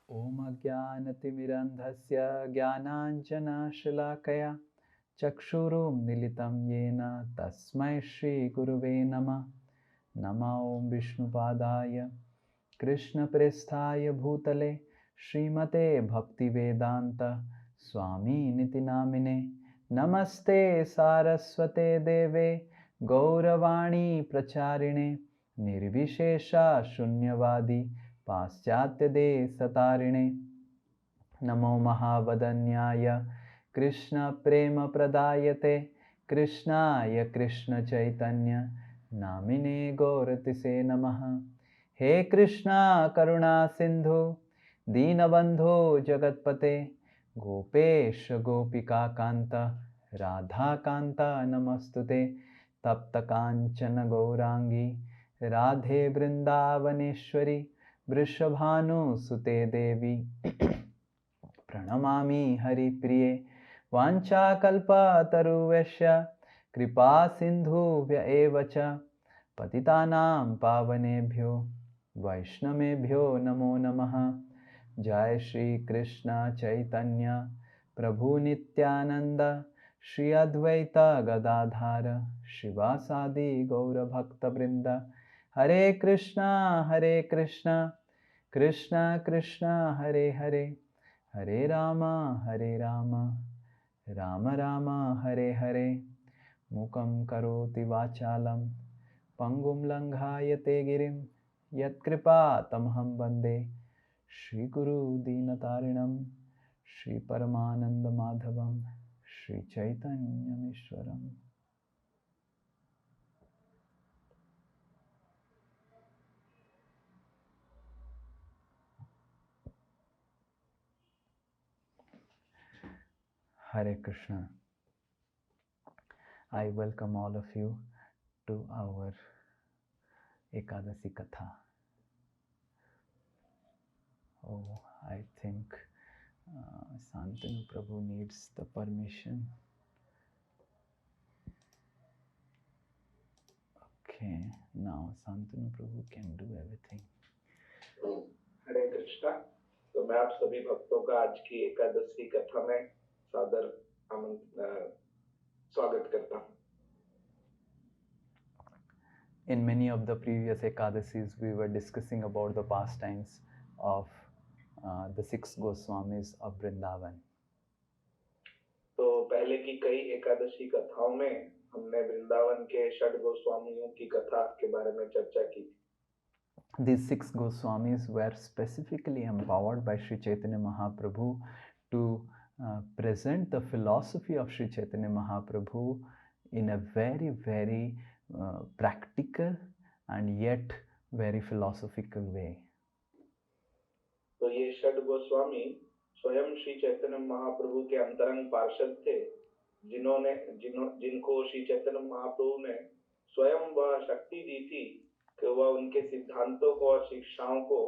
ॐ अज्ञानतिमिरन्धस्य ज्ञानाञ्जनशलाकया चक्षुरुन्मीलितं येन तस्मै श्रीगुरुवे नमः। नमो ॐ विष्णुपादाय कृष्णप्रेष्ठाय भूतले श्रीमते भक्तिवेदान्त स्वामिनिति नामिने। नमस्ते सारस्वते देवे गौरवाणी प्रचारिणे निर्विशेषा शून्यवादी पाश्चात्यदेशतारिणे। नमो महावदन्याय कृष्णप्रेमप्रदायते कृष्णाय कृष्णचैतन्य नामिने गौरतिसे नमः। हे कृष्णा करुणा सिंधु दीनबंधो जगत्पते गोपेश गोपिका कांत राधा कांता नमस्तुते। तप्त कांचन गौरांगी राधे वृंदावनेश्वरी वृषभानुसुते देवी प्रणमामि हरिप्रिये। वाञ्छाकल्पतरुभ्यश्च कृपा सिन्धुभ्य एव च पतितानां पावनेभ्यो वैष्णवेभ्यो नमो नमः। जय श्री कृष्ण चैतन्य प्रभु नित्यानंद श्री अद्वैत गदाधर शिवासादि गौरभक्तवृंद। हरे कृष्णा कृष्णा कृष्णा हरे हरे हरे राम राम राम हरे हरे। मूकं करोति वाचालं पंगुं लंघायते गिरिं यत्कृपा तमहं वन्दे श्रीगुरु दीनतारिणं श्रीपरमानन्दमाधवं श्रीचैतन्यमीश्वरम्। Hare Krishna. I welcome all of you to our Ekadasi Katha. Oh, I think Santanu Prabhu needs the permission. Okay, now Santanu Prabhu can do everything. हरे कृष्णा। तो मैं आप सभी भक्तों का आज की एकादशी कथा में सादर स्वागत करता हूँ। In many of the previous Ekadasis, we were discussing about the pastimes of the 6 Goswamis of Vrindavan. तो पहले की कई एकादशी कथाओं में हमने वृंदावन के 6 गोस्वामियों की कथा के बारे में चर्चा की। These 6 Goswamis were specifically empowered by Sri Chaitanya Mahaprabhu to present the philosophy of Sri Chaitanya Mahaprabhu in a very, very practical and yet very philosophical way. तो ये 6 गोस्वामी स्वयं श्री चैतन्य महाप्रभु के अंतरंग पार्षद थे, जिनको श्री चैतन्य महाप्रभु ने स्वयं वह शक्ति दी थी कि वह उनके सिद्धांतों को और शिक्षाओं को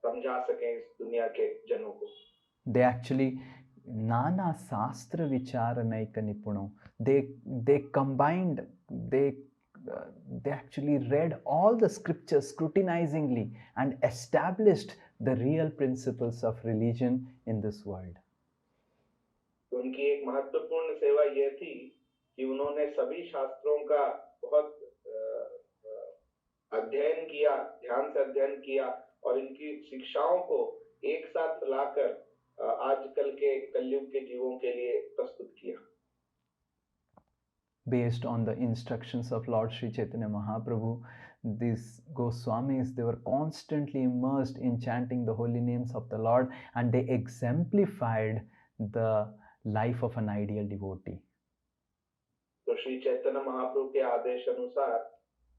समझा सकें इस दुनिया के जनों को। They actually Nana Sastra Vichara Naika Nipuno. They combined, they actually read all the scriptures scrutinizingly and established the real principles of religion in this world. उनकी एक महत्वपूर्ण सेवा यह थी कि उन्होंने सभी शास्त्रों का बहुत अध्ययन किया, ध्यान से अध्ययन किया और इनकी शिक्षाओं को एक साथ लाकर आजकल के कलयुग के जीवों के लिए प्रस्तुत किया। Based on the instructions of Lord Sri Chaitanya Mahaprabhu, these Goswamis, they were constantly immersed in chanting the holy names of the Lord, and they exemplified the life of an ideal devotee. तो श्री चैतन्य महाप्रभु के आदेश अनुसार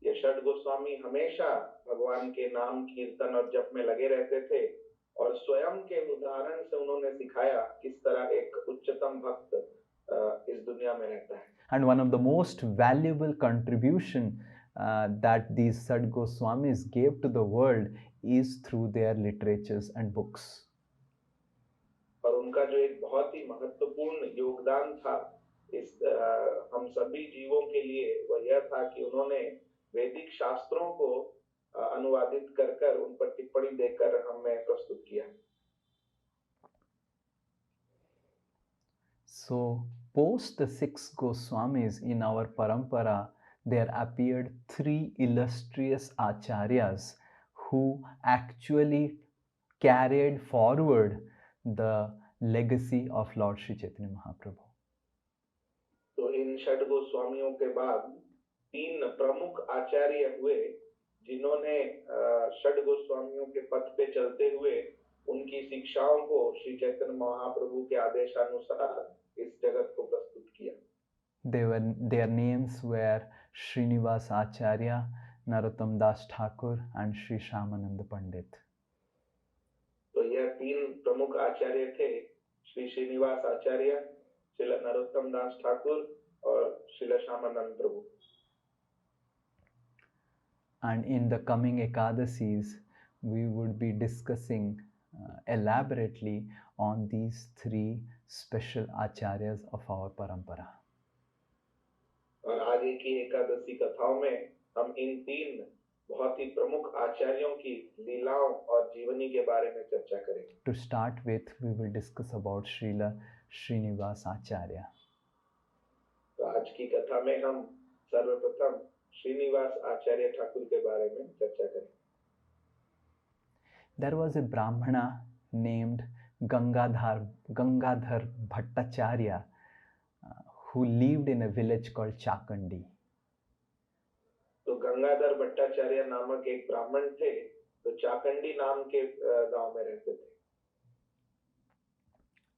ये 6 गोस्वामी हमेशा भगवान के नाम कीर्तन और जप में लगे रहते थे और स्वयं के उदाहरण से उन्होंने सिखाया किस तरह एक उच्चतम भक्त इस दुनिया में रहता है। And one of the most valuable contribution that these 6 Goswamis gave to the world is through their literatures and books. और उनका जो एक बहुत ही महत्वपूर्ण योगदान था इस हम सभी जीवों के लिए वह यह था कि उन्होंने वैदिक शास्त्रों को अनुवादित कर कर उन पर टिप्पणी देकर हमने प्रस्तुत किया। So post the six Goswamis in our parampara, there appeared three illustrious acharyas who actually carried forward the legacy of Lord Sri Chaitanya Mahaprabhu. तो इन षड गोस्वामियों के बाद तीन प्रमुख आचार्य हुए जिन्होंने षड गोस्वामियों के पथ पे चलते हुए उनकी शिक्षाओं को श्री चैतन्य महाप्रभु के आदेशानुसार इस जगत को प्रस्तुत किया। Their names were Srinivas Acharya, Narottam Das Thakur, and Sri Shamananda Pandit. तो यह तीन प्रमुख आचार्य थे, श्री श्रीनिवास आचार्य, श्री नरोत्तम दास ठाकुर और श्री श्यामानंद प्रभु। And in the coming Ekadasis, we would be discussing elaborately on these three special acharyas of our parampara. और आगे की एकादशी कथाओं में हम इन तीन बहुत ही प्रमुख आचार्यों की लीलाओं और जीवनी के बारे में चर्चा करेंगे। To start with, we will discuss about Srila Srinivas Acharya. तो आज की कथा में हम सर्वप्रथम श्रीनिवास आचार्य ठाकुर के बारे में चर्चा करेंगे। There was a Brahmana named Gangadhar Bhattacharya who lived in a village called Chakandi. तो गंगाधर भट्टाचार्य नामक एक ब्राह्मण थे, तो चाकंडी नाम के गांव में रहते थे।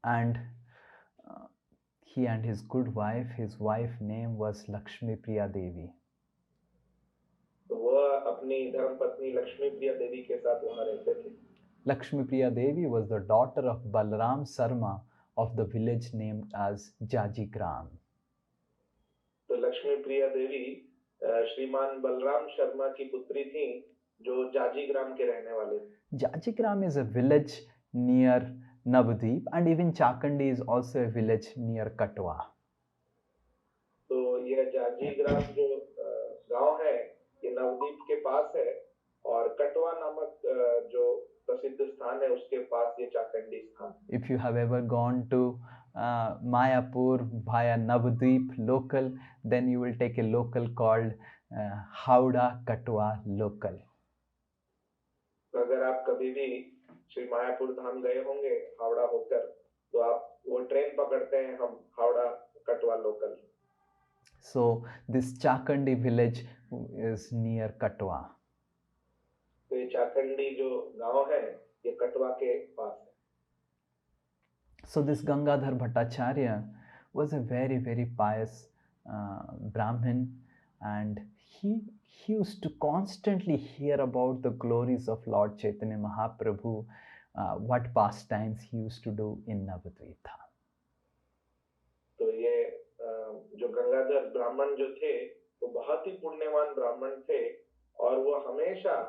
And he and his good wife, his wife name was Lakshmi Priya Devi. तो वह अपनी धर्मपत्नी लक्ष्मी प्रिया देवी के साथ वहां रहते थे। Lakshmi Priya Devi was the daughter of Balram Sarma of the village named as Jajigram. तो लक्ष्मी प्रिया देवी श्रीमान बलराम शर्मा की पुत्री थी जो जाजीग्राम के रहने वाले थे। Jajigram is a village near Navadvip, and even Chakandi is also a village near Katwa. तो यह जाजीग्राम जो गांव है ये नवद्वीप के पास है और कटवा नामक जो प्रसिद्ध स्थान है उसके पास ये चाकंडी स्थान। If you have ever gone to Mayapur via Navadvip local, then you will take a local called Howrah Katwa local. तो अगर आप कभी भी श्री मायापुर धाम गए होंगे हावड़ा होकर, तो आप वो ट्रेन पकड़ते हैं हम हावड़ा कटवा local. So this Chakandi village is near Katwa. तो ये चाकंडी जो गांव है ये कटवा के पास है। So this Gangadhar Bhattacharya was a very, very pious Brahmin, and he used to constantly hear about the glories of Lord Chaitanya Mahaprabhu, what pastimes he used to do in Navadvip. तो ये जो गंगाधर ब्राह्मण जो थे वो बहुत ही पुण्यवान ब्राह्मण थे और वो हमेशा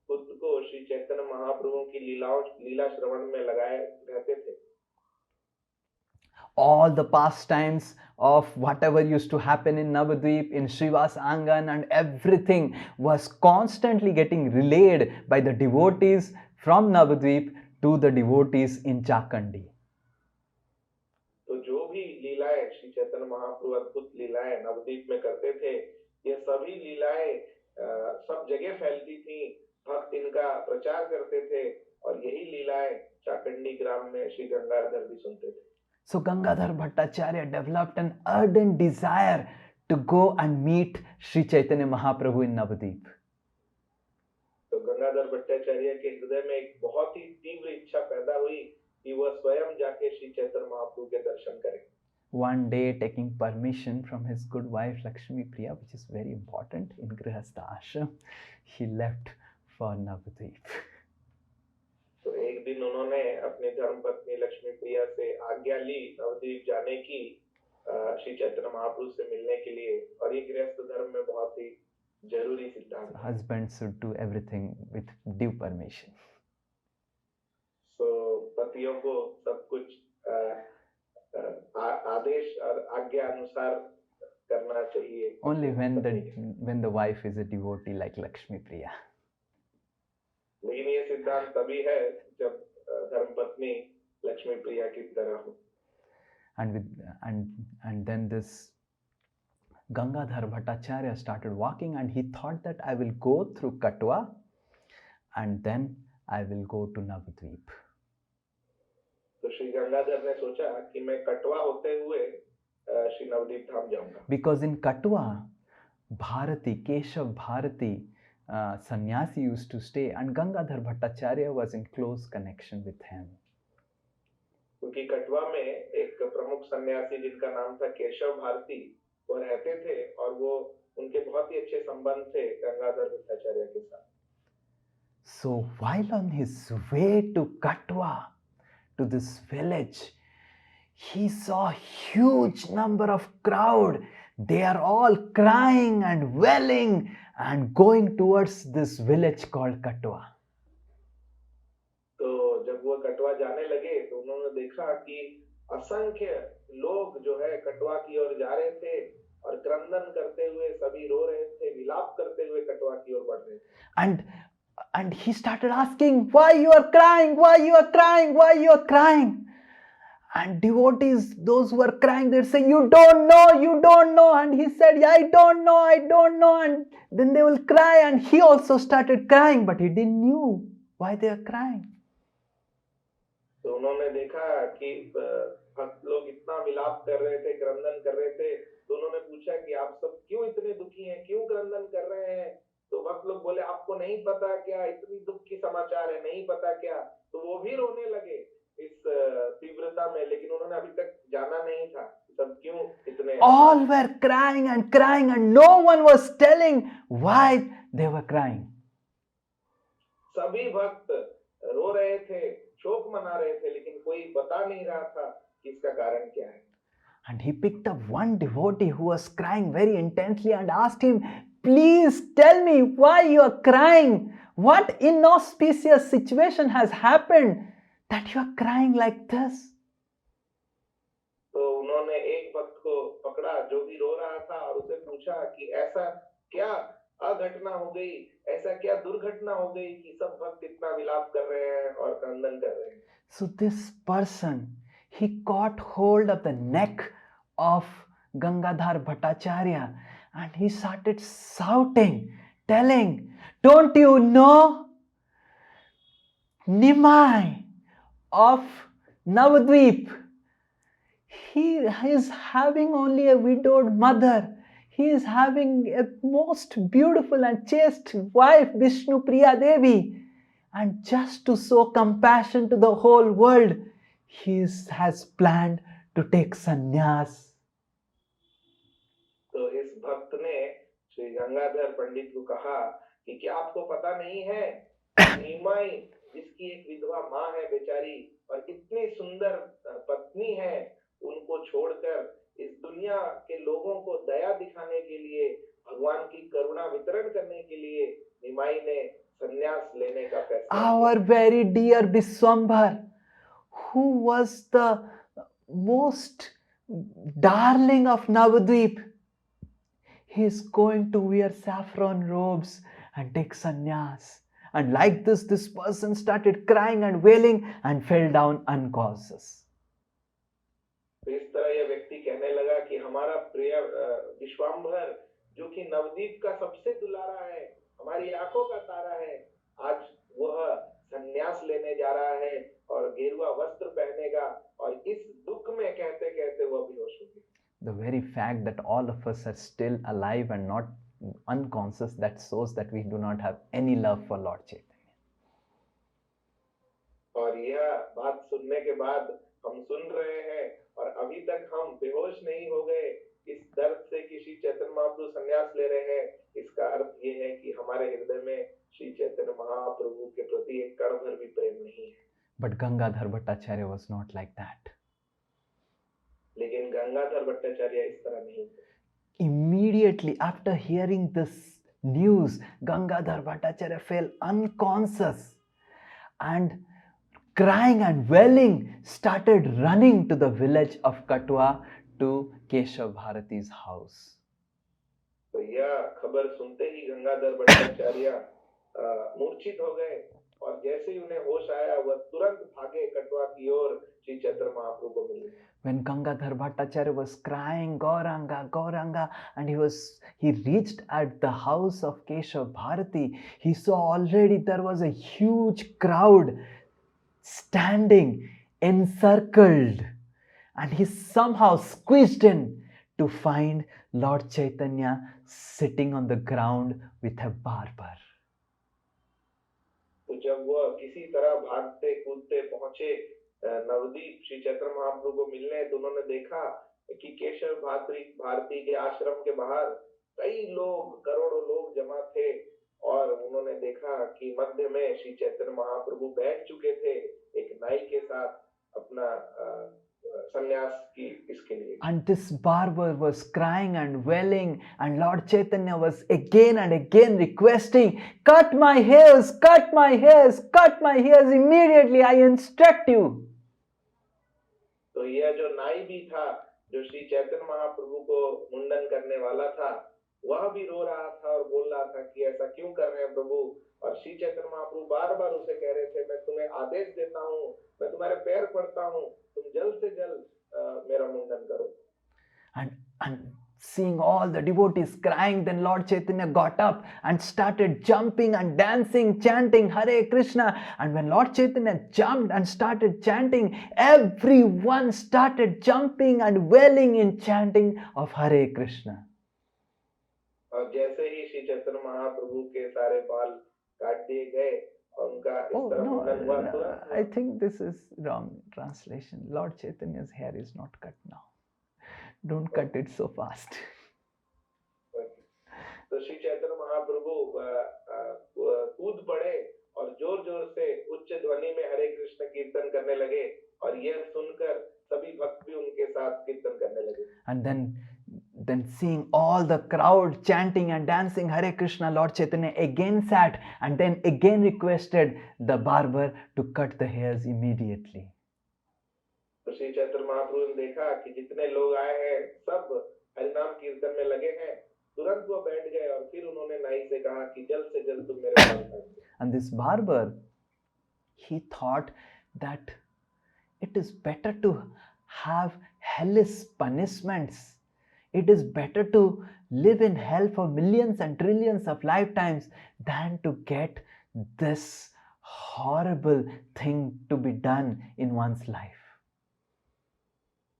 खुद को श्री चैतन्य महाप्रभु की लीला श्रवण में लगाए रहते थे। All the pastimes of whatever used to happen in Navadvip, in Srivas Angan, and everything was constantly getting relayed by the devotees from Navadvip to the devotees in Chakandi. तो जो भी लीलाएं श्री चैतन्य महाप्रभु अद्भुत लीलाएं नवद्वीप में करते थे, ये सभी लीलाएं सब जगह फैलती थी, भक्त इनका प्रचार करते थे और यही लीलाएं चाकंडी ग्राम में श्री गंगाधर भी सुनते थे। So Gangadhar Bhattacharya developed an ardent desire to go and meet Sri Chaitanya Mahaprabhu in Navadvip. तो गंगाधर भट्टाचार्य के हृदय में एक बहुत ही तीव्र इच्छा पैदा हुई कि वह स्वयं जाके श्री चैतन्य महाप्रभु के दर्शन करें। One day, taking permission from his good wife Lakshmi Priya, which is very important in Grihastha Ashram, he left for Navadvip. तो एक दिन उन्होंने अपनी धर्मपत्नी लक्ष्मी प्रिया से आज्ञा ली नवद्वीप जाने की श्री चैतन्य महाप्रभु से मिलने के लिए, और ये गृहस्थ धर्म में बहुत ही जरूरी सिद्धांत है। Husbands should do everything with due permission. So पतियों को सब कुछ आदेश और आज्ञा अनुसार करना चाहिए। Only when the wife is a devotee like Lakshmi Priya. लेकिन ये सिद्धांत तभी है जब धर्मपत्नी लक्ष्मी प्रिया की तरह हो। And then this Gangadhar Bhattacharya started walking, and he thought that I will go through Katwa and then I will go to Navadvip. तो श्री गंगाधर ने सोचा कि मैं कटवा होते हुए श्री नवदीप धाम जाऊंगा। Because in Katwa, Bharati, Keshav Bharati sannyasi used to stay, and Gangadhar Bhattacharya was in close connection with him. क्योंकि कटवा में एक प्रमुख सन्यासी जिनका नाम था केशव भारती वो रहते थे और वो उनके बहुत ही अच्छे संबंध थे गंगाधर भट्टाचार्य के साथ। So while on his way to Katwa, to this village, he saw huge number of crowd. They are all crying and wailing and going towards this village called Katwa. तो जब वो कटवा जाने लगे तो उन्होंने देखा कि असंख्य लोग जो है कटवा की ओर जा रहे थे और क्रंदन करते हुए सभी रो रहे थे, विलाप करते हुए कटवा की ओर बढ़ रहे थे। And he started asking, why you are crying, why you are crying, why you are crying. And devotees, those who are crying, they'd say, you don't know. And he said, yeah, I don't know. And then they will cry, and he also started crying, but he didn't know why they are crying. तो उन्होंने देखा कि भक्त लोग इतना विलाप कर रहे थे, क्रंदन कर रहे थे, तो उन्होंने पूछा कि आप सब क्यों इतने दुखी हैं, क्यों क्रंदन कर रहे हैं? तो भक्त लोग बोले, आपको नहीं पता क्या, इतनी दुख की समाचार है, नहीं पता क्या? तो वो भी रोने लगे इस तीव्रता में, लेकिन उन्होंने अभी तक जाना नहीं था सब क्यों इतने। All were crying and no one was telling why they were crying. सभी भक्त रो रहे थे, शोक मना रहे थे, लेकिन कोई बता नहीं रहा था कि इसका कारण क्या है। And he picked up one devotee who was crying very intensely and asked him, please tell me why you are crying. What inauspicious situation has happened that you are crying like this? तो उन्होंने एक भक्त को पकड़ा जो भी रो रहा था और उसे पूछा कि ऐसा क्या अघटना हो गई, ऐसा क्या दुर्घटना हो गई कि सब भक्त इतना विलाप कर रहे हैं और क्रंदन कर रहे हैं। So this person, he caught hold of the neck of Gangadhar Bhattacharya and he started shouting, telling, don't you know Nimai of Navadvip? He is having only a widowed mother. He is having a most beautiful and chaste wife, Vishnu Priya Devi. And just to show compassion to the whole world, he has planned to take sannyas. तो इस भक्त ने श्री गंगाधर पंडित को कहा कि क्या आपको पता नहीं है, नीमाई जिसकी एक विधवा माँ है बेचारी और इतनी सुंदर पत्नी है, उनको छोड़कर इस दुनिया के लोगों को दया दिखाने के लिए, भगवान की करुणा वितरण करने के लिए निमाई ने संन्यास लेने का फैसला किया। Our very dear Viswambhar, who was the most darling of Navadvip, he is going to wear saffron robes and take sannyas. And like this person started crying and wailing and fell down unconscious. तो इस तरह यह व्यक्ति कहने लगा कि हमारा प्रिय विश्वाम्भर जो कि नवदीप का सबसे दुलारा है, हमारी आंखों का तारा है, आज वह संन्यास लेने जा रहा है और गेरुआ वस्त्र पहनेगा और इस दुख में कहते कहते वह बेहोश हो गया। The very fact that all of us are still alive and not unconscious, that shows that we do not have any love for Lord Chaitanya. और यह बात सुनने के बाद हम सुन रहे हैं और अभी तक हम बेहोश नहीं हो गए इस दर्द से कि श्री चैतन्य महाप्रभु संन्यास ले रहे हैं, इसका अर्थ ये है कि हमारे हृदय में श्री चैतन्य महाप्रभु के प्रति एक कण भर भी प्रेम नहीं है। But Gangadhar Bhattacharya was not like that. लेकिन गंगाधर भट्टाचार्य इस तरह नहीं थे। Immediately after hearing this news, Gangadhar Bhattacharya fell unconscious and crying and wailing started running to the village of Katwa to Keshav Bharati's house. तो यह खबर सुनते ही गंगाधर भट्टाचार्य मूर्छित हो गए और जैसे ही उन्हें होश आया वह तुरंत भागे कटवा की ओर श्री चैतन्य महाप्रभु को मिलने। When Gangadhar Bhattacharya was crying, Gauranga, Gauranga, and he reached at the house of Keshav Bharati, he saw already there was a huge crowd standing, encircled, and he somehow squeezed in to find Lord Chaitanya sitting on the ground with a barber. तो जब वह किसी तरह भागते कूदते पहुंचे नवदीप श्री चैतन्य महाप्रभु को मिलने, तो उन्होंने देखा कि केशव भारती के आश्रम के बाहर कई लोग, करोड़ों लोग जमा थे, और उन्होंने देखा कि मध्य में श्री चैतन्य महाप्रभु बैठ चुके थे एक नाई के साथ अपना संन्यास की इसके लिए। And this barber was crying and wailing, and Lord Chaitanya was again and again requesting, cut my hairs, cut my hairs, cut my hairs immediately, I instruct you. तो यह जो नाई भी था, जो श्री चैतन्य महाप्रभु को मुंडन करने वाला था, वह भी रो रहा था और बोल रहा था कि ऐसा क्यों कर रहे हैं प्रभु। और श्री चैतन्य महाप्रभु बार बार उसे कह रहे थे, मैं तुम्हें आदेश देता हूँ, मैं तुम्हारे पैर पड़ता हूँ, तुम जल्द से जल्द मेरा मुंडन करो। And seeing all the devotees crying, then Lord Chaitanya got up and started jumping and dancing, chanting Hare Krishna. And when Lord Chaitanya jumped and started chanting, everyone started jumping and wailing in chanting of Hare Krishna. और जैसे ही श्री चैतन्य महाप्रभु के सारे बाल काट दिए गए और उनका इस तरह मुंडन हुआ, तुरंत I think this is wrong translation. Lord Chaitanya's hair is not cut now. Don't cut it so fast. तो श्री चैतन्य महाप्रभु कूद पड़े और जोर जोर से उच्च ध्वनि में हरे कृष्ण कीर्तन करने लगे, और यह सुनकर सभी भक्त भी उनके साथ कीर्तन करने लगे। And then seeing all the crowd chanting and dancing Hare Krishna, Lord Chaitanya again sat and then again requested the barber to cut the hairs immediately. तो श्री चैतन्य महाप्रभु ने देखा कि जितने लोग आए हैं सब हरिनाम कीर्तन में लगे हैं, तुरंत वो बैठ गए और फिर उन्होंने नाई से कहा कि जल्द से जल्द तुम मेरे बाल काट दो। And this barber, he thought that it is better to have hellish punishments. It is better to live in hell for millions and trillions of lifetimes than to get this horrible thing to be done in one's life.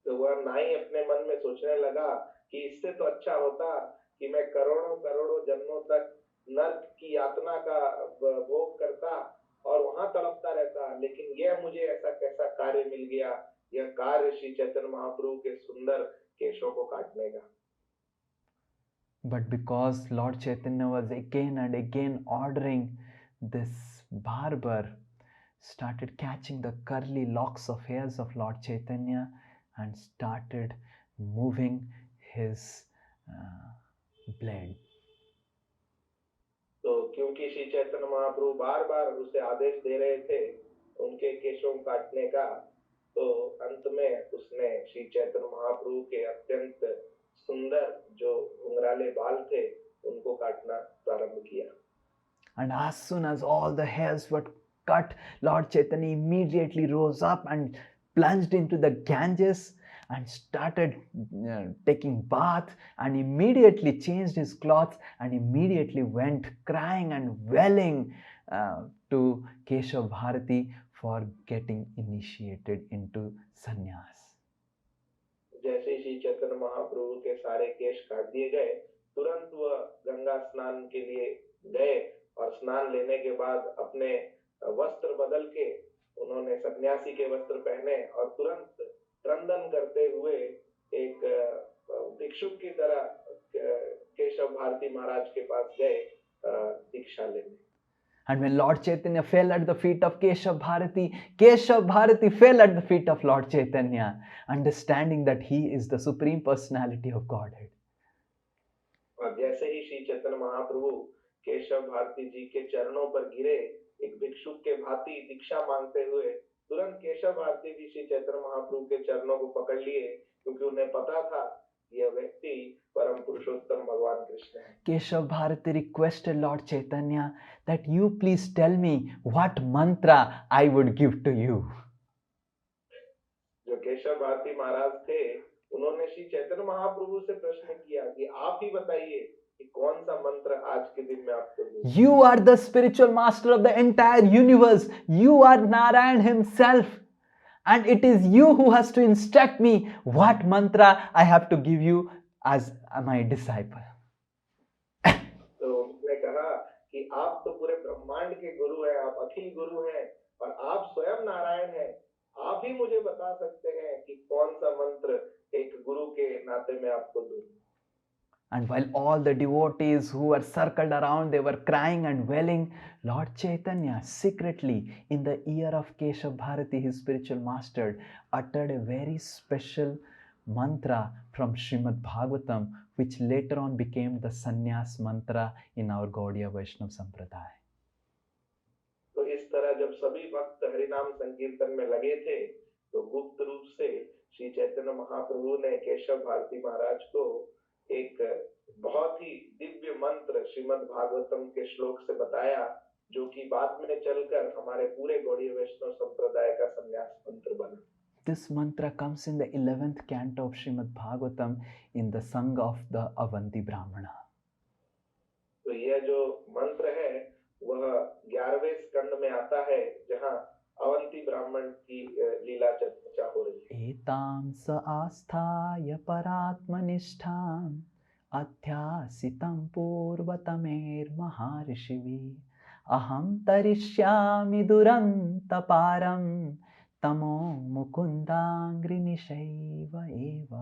तो वह नाई अपने मन में सोचने लगा कि इससे तो अच्छा होता कि मैं करोड़ों करोड़ों जन्मों तक नर्क की यातना का भोग करता और वहां तड़पता रहता, लेकिन यह मुझे ऐसा कैसा कार्य मिल गया, यह कार्य श्री चैतन्य महाप्रभु के सुंदर केशों को काटने का। But because Lord Chaitanya was again and again ordering, this barber started catching the curly locks of hairs of Lord Chaitanya and started moving his blade. तो क्योंकि श्री चैतन्य महाप्रभु बार बार उसे आदेश दे रहे थे उनके केशों काटने का, तो अंत में उसने श्री चैतन्य महाप्रभु के अत्यंत सुंदर जो घुंघराले बाल थे उनको काटना प्रारंभ किया। And as soon as all the hairs were cut, Lord Chaitanya immediately rose up and plunged into the Ganges and started taking bath, and immediately changed his clothes and immediately went crying and wailing to Keshav Bharati for getting initiated into sannyas. जैसे श्री चैतन्य महाप्रभु के सारे केश काट दिए गए, तुरंत वह गंगा स्नान के लिए गए और स्नान लेने के बाद अपने वस्त्र बदल के उन्होंने सन्यासी के वस्त्र पहने और तुरंत क्रंदन करते हुए एक भिक्षुक की तरह केशव भारती महाराज के पास गए दीक्षा लेने। And when Lord Chaitanya fell at the feet of Keshav Bharati fell at the feet of Lord Chaitanya, understanding that he is the Supreme Personality of Godhead. और जैसे ही श्री चैतन्य महाप्रभु केशव भारती जी के चरणों पर गिरे, एक भिक्षुक के भांति दीक्षा मांगते हुए, तुरंत केशव भारती जी श्री चैतन्य महाप्रभु के चरणों को पकड़ लिए, क्योंकि उन्हें पता था यह व्यक्ति परम पुरुषोत्तम भगवान कृष्ण है। Keshav Bharati requested Lord Chaitanya that you please tell me what mantra I would give to you. जो केशव भारती महाराज थे, उन्होंने श्री चैतन्य महाप्रभु से प्रश्न किया कि आप ही बताइए कि कौन सा मंत्र आज के दिन में आपको दूं। You are the spiritual master of the entire universe. You are Narayan himself. And it is you who has to instruct me what mantra I have to give you as my disciple. तो उन्होंने कहा कि आप तो पूरे ब्रह्मांड के गुरु हैं, आप अखिल गुरु हैं और आप स्वयं नारायण हैं। आप ही मुझे बता सकते हैं कि कौन सा मंत्र एक गुरु के नाते में आपको दूं। And while all the devotees who were circled around, they were crying and wailing, Lord Chaitanya secretly in the ear of Keshav Bharati, his spiritual master, uttered a very special mantra from Srimad Bhagavatam, which later on became the sannyas mantra in our Gaudiya Vaishnava Sampradaya. तो इस तरह जब सभी भक्त हरिनाम संकीर्तन में लगे थे, तो गुप्त रूप से श्री चैतन्य महाप्रभु ने केशव भारती महाराज को एक बहुत ही दिव्य मंत्र श्रीमद् भागवतम के श्लोक से बताया, जो कि बाद में चलकर हमारे पूरे गौड़ीय वैष्णव संप्रदाय का संन्यास मंत्र बना। This mantra comes in the 11th canto of Srimad Bhagavatam in the Sangha of the Avanti Brahmana. तो यह जो मंत्र है वह 11वें स्कंद में आता है, जहां अवंती ब्राह्मण की लीला चर्चा हो रही है। एतां स आस्थाय परात्मनिष्ठाम् अध्यासितं पूर्वतमेर्महर्षिभिः अहं तरिष्यामि दुरन्तपारं तमो मुकुन्दाङ्घ्रिनिशैव एव.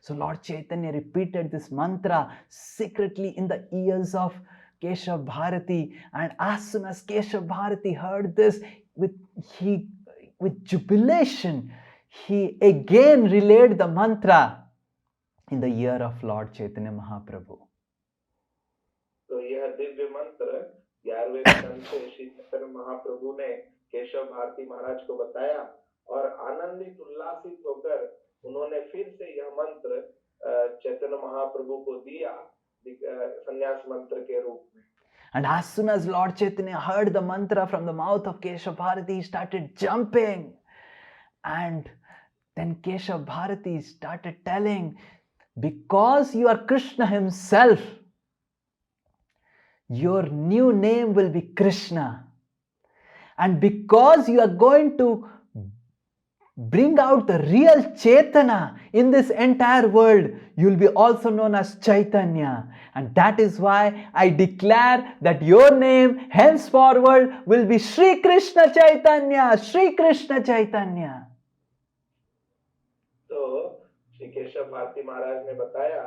So Lord Chaitanya repeated this mantra secretly in the ears of Keshav Bharati, and as soon as Keshav Bharati heard this, with jubilation, he again relayed the mantra in the ear of Lord Chaitanya Mahaprabhu. तो यह दिव्य मंत्र 11वें स्कंद से श्री चैतन्य महाप्रभु ने केशव भारती महाराज को बताया और आनंदित उल्लासित होकर उन्होंने फिर से यह मंत्र चैतन्य महाप्रभु को दिया संन्यास मंत्र के रूप में। And as soon as Lord Chaitanya heard the mantra from the mouth of Keshav Bharati, he started jumping. And then Keshav Bharati started telling, because you are Krishna himself, your new name will be Krishna. And because you are going to bring out the real Chaitanya in this entire world, you will be also known as Chaitanya. And that is why I declare that your name henceforward will be Sri Krishna Chaitanya, Sri Krishna Chaitanya. तो श्री केशव भारती महाराज ने बताया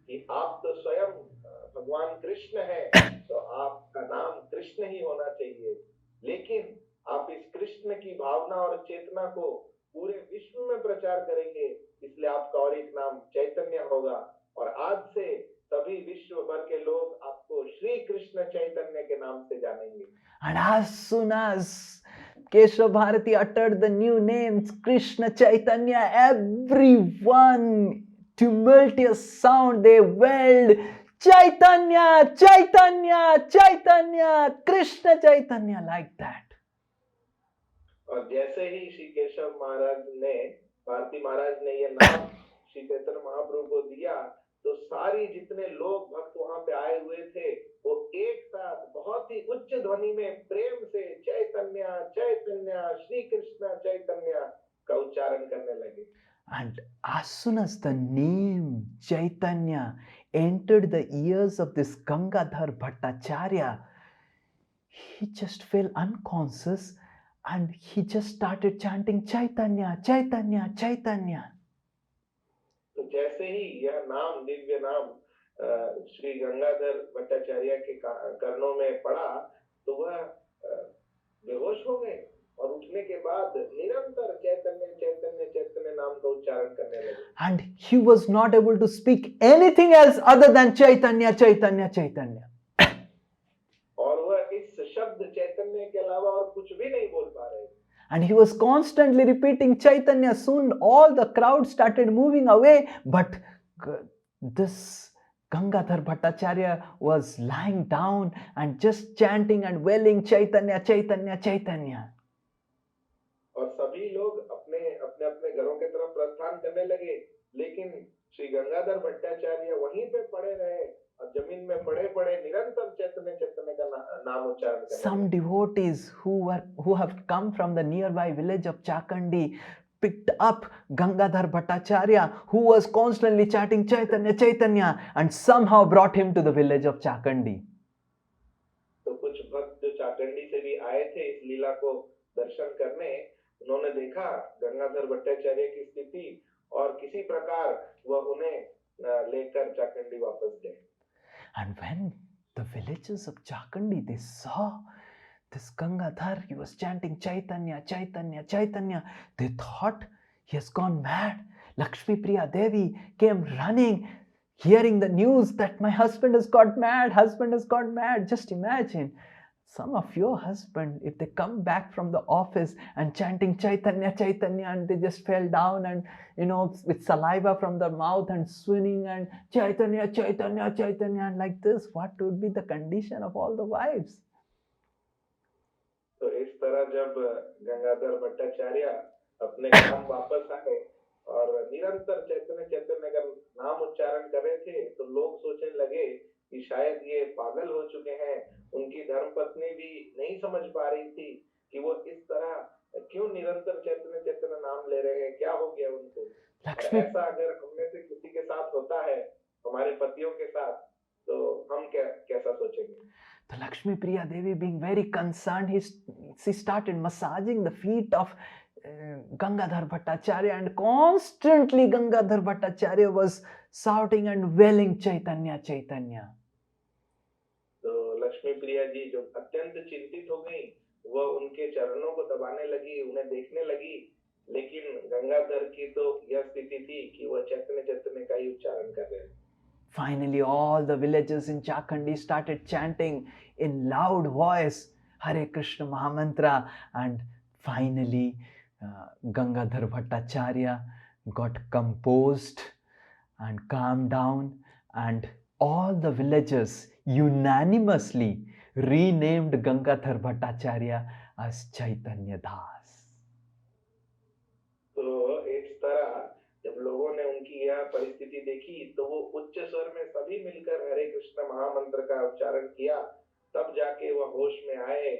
कि आप तो स्वयं भगवान कृष्ण हैं, तो आपका नाम कृष्ण ही होना चाहिए, लेकिन आप इस कृष्ण की भावना और चेतना को पूरे विश्व में प्रचार करेंगे, इसलिए आपका और एक नाम चैतन्य होगा। और आज से सभी विश्व भर के लोग आपको श्री कृष्ण चैतन्य के नाम से जानेंगे। And as soon as Keshav Bharati uttered the new names Krishna Chaitanya, everyone, tumultuous sound, they wailed, Chaitanya, Chaitanya, Chaitanya, Krishna Chaitanya, like that. और जैसे ही श्री केशव महाराज ने भारती महाराज ने ये नाम श्री चैतन्य महाप्रभु को दिया, तो सारी जितने लोग भक्त वहां पे आए हुए थे, वो एक साथ बहुत ही उच्च ध्वनि में प्रेम से चैतन्य चैतन्य श्री कृष्ण चैतन्य का उच्चारण करने लगे। And as soon as the name Chaitanya entered the ears of this Gangadhar Bhattacharya, he just fell unconscious and he just started chanting Chaitanya, Chaitanya, Chaitanya. तो जैसे ही यह नाम दिव्य नाम श्री गंगाधर भट्टाचार्य के कर्णों में पड़ा, तो वह बेहोश हो गए और उठने के बाद निरंतर चैतन्य चैतन्य चैतन्य नाम का उच्चारण करने लगे। And he was not able to speak anything else other than Chaitanya, Chaitanya, Chaitanya. और वह इस शब्द चैतन्य के अलावा और कुछ भी नहीं बोल पा रहे। And he was constantly repeating Chaitanya. Soon all the crowd started moving away, but this Gangadhar Bhattacharya was lying down and just chanting and wailing Chaitanya, Chaitanya, Chaitanya. और सभी लोग अपने अपने अपने घरों की तरफ प्रस्थान करने लगे, लेकिन श्री गंगाधर भट्टाचार्य वहीं पे पड़े रहे और जमीन में पड़े पड़े निरंतर चैतन्य चैतन्य का नाम उच्चारण करने Some लगे। devotees who have come from the nearby village of Chakandi picked up Gangadhar Bhattacharya, who was constantly chanting Chaitanya, Chaitanya, and somehow brought him to the village of Chakandi. तो कुछ भक्त जो चाकंडी से भी आए थे इस लीला को दर्शन करने, उन्होंने देखा गंगाधर भट्टाचार्य की स्थिति और किसी प्रकार वह उन्हें लेकर चाकंडी वापस गए। And when the villagers of Chakandi, they saw this Gangadhar, he was chanting Chaitanya, Chaitanya, Chaitanya, they thought he has gone mad. Lakshmi Priya Devi came running, hearing the news that my husband has got mad, husband has got mad. Just imagine, some of your husband, if they come back from the office and chanting Chaitanya, Chaitanya, and they just fell down and, with saliva from their mouth and swinging and Chaitanya, Chaitanya, Chaitanya, and like this, what would be the condition of all the wives? तो इस तरह जब गंगाधर भट्टाचार्य अपने काम वापस आए और निरंतर चैतन्य चैतन्य का नाम उच्चारण कर रहे थे, तो लोग सोचने लगे कि शायद ये पागल हो चुके हैं। उनकी धर्मपत्नी भी नहीं समझ पा रही थी कि वो इस तरह क्यों निरंतर चैतन्य चैतन्य नाम ले रहे हैं, क्या हो गया उनको। ऐसा अगर हम में से किसी के साथ होता है, हमारे पतियों के साथ, तो हम कैसा सोचेंगे। The Lakshmi Priya Devi, being very concerned, she started massaging the feet of Gangadhar Bhattacharya, and constantly Gangadhar Bhattacharya was shouting and wailing Chaitanya, Chaitanya. तो लक्ष्मी प्रिया जी जो अत्यंत चिंतित हो गई, वह उनके चरणों को दबाने लगी, उन्हें देखने लगी, लेकिन गंगाधर की तो यह स्थिति थी कि वह चैतन्य चैतन्य का ही उच्चारण कर रहे थे। Finally, all the villagers in Chakandi started chanting in loud voice Hare Krishna Mahamantra, and finally Gangadhar Bhattacharya got composed and calmed down, and all the villagers unanimously renamed Gangadhar Bhattacharya as Chaitanya Das. तो इस तरह जब लोगों ने उनकी यह परिस्थिति देखी, तो वो उच्च स्वर में सभी मिलकर हरे कृष्ण महामंत्र का उच्चारण किया, तब जाके वह होश में आए,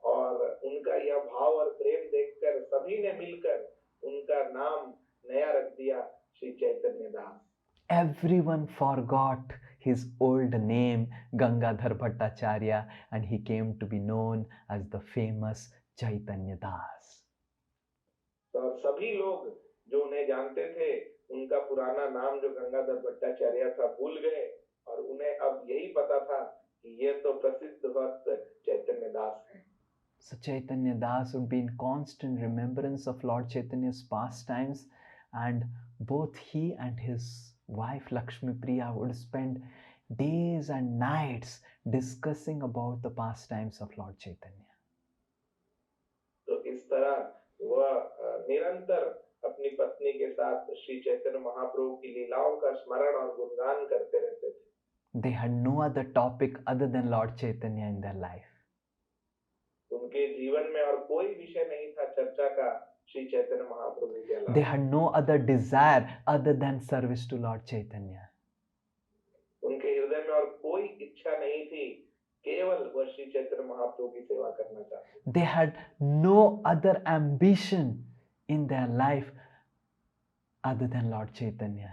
और उनका यह भाव और प्रेम देखकर सभी ने मिलकर उनका नाम नया रख दिया, Shri Chaitanya Das. Everyone forgot his old name Gangadhar Bhattacharya, and he came to be known as the famous Chaitanya Das. तो सभी लोग जो उन्हें जानते थे, उनका पुराना नाम जो गंगाधर भट्टाचार्य था भूल गए, और उन्हें अब यही पता था कि ये तो प्रसिद्ध भक्त चैतन्य दास हैं। So Chaitanya Das would be in constant remembrance of Lord Chaitanya's pastimes, and both he and his wife Lakshmi Priya would spend days and nights discussing about the pastimes of Lord Chaitanya. तो इस तरह वह निरंतर अपनी पत्नी के साथ श्री चैतन्य महाप्रभु की लीलाओं का स्मरण और गुणगान करते रहते थे। They had no other topic other than Lord Chaitanya in their life. उनके जीवन में और कोई विषय नहीं था चर्चा का श्री चैतन्य महाप्रभु के अलावा। They had no other desire other than service to Lord Chaitanya. उनके हृदय में और कोई इच्छा नहीं थी, केवल वह श्री चैतन्य महाप्रभु की सेवा करना चाहते। They had no other ambition in their life other than Lord Chaitanya.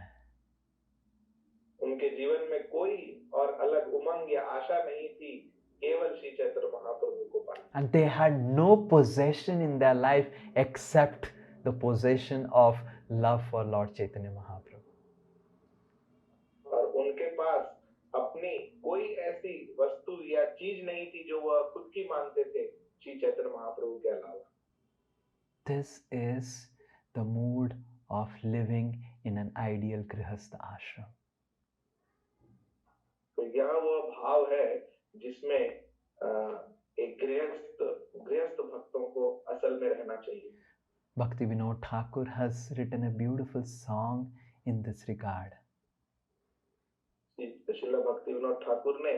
उनके जीवन में कोई और अलग उमंग या आशा नहीं थी, केवल श्री चैतन्य महाप्रभु को पाना। And they had no possession in their life except the possession of love for Lord Chaitanya Mahaprabhu. और उनके पास अपनी कोई ऐसी वस्तु या चीज नहीं थी जो वह खुद की मानते थे श्री चैतन्य महाप्रभु के अलावा। This is the mood of living in an ideal Grihastha ashram. तो यह वह भाव है जिसमें एक गृहस्थ भक्तों को असल में रहना चाहिए। Bhakti Vinod Thakur has written a beautiful song in this regard. Srila भक्ति विनोद ठाकुर ने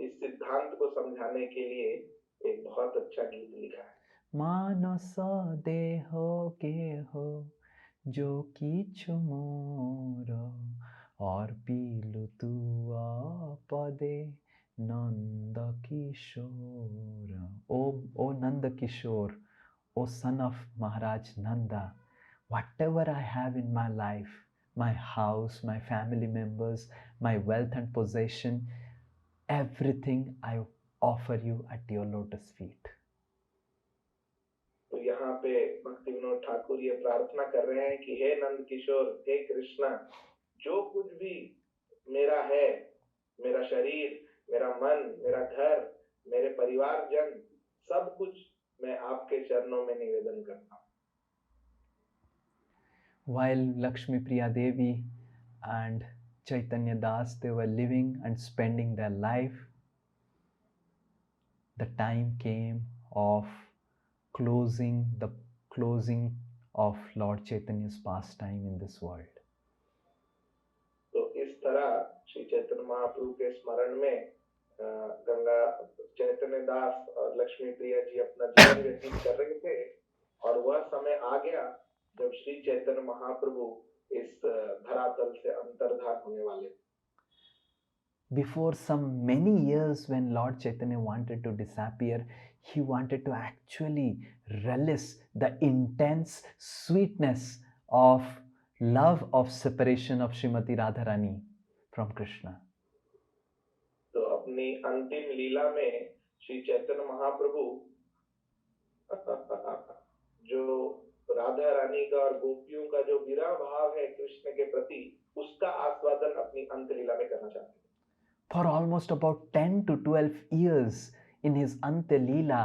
इस सिद्धांत को समझाने के लिए एक बहुत अच्छा गीत लिखा है। मानस देह गेह जो किछु मोर और पीलु तुआ पदे नंद किशोर। ओ Nand Kishore, O son of Maharaj Nanda, whatever I have in my life, my house, my family members, my wealth and possession, everything I offer you at your lotus feet. तो यहाँ पे भक्ति विनोद ठाकुर ये प्रार्थना कर रहे हैं कि हे नंद किशोर, हे कृष्णा, जो कुछ भी मेरा है, मेरा शरीर, मेरा मन, मेरा घर, मेरे परिवारजन, सब कुछ मैं आपके चरणों में निवेदन करता हूँ। While Lakshmi Priya Devi and Chaitanya Das, they were living and spending their life, the time came of closing of Lord Chaitanya's pastime in this world. तो इस तरह श्री चैतन्य महाप्रभु के स्मरण में गंगा चैतन्य दास और लक्ष्मी प्रिया जी अपना जीवन व्यतीत कर रहे थे, और वह समय आ गया जब श्री चैतन्य महाप्रभु इस धरातल से अंतर्धान होने वाले थे। Before some many years, when Lord Chaitanya wanted to disappear, he wanted to actually relish the intense sweetness of love of separation of Srimati Radharani from Krishna. तो अपनी अंतिम लीला में श्री चैतन्य महाप्रभु जो राधा रानी का और गोपियों का जो विरह भाव है कृष्ण के प्रति, उसका आस्वादन अपनी अंत लीला में करना चाहते हैं। For almost about 10 to 12 years in his Anta Leela,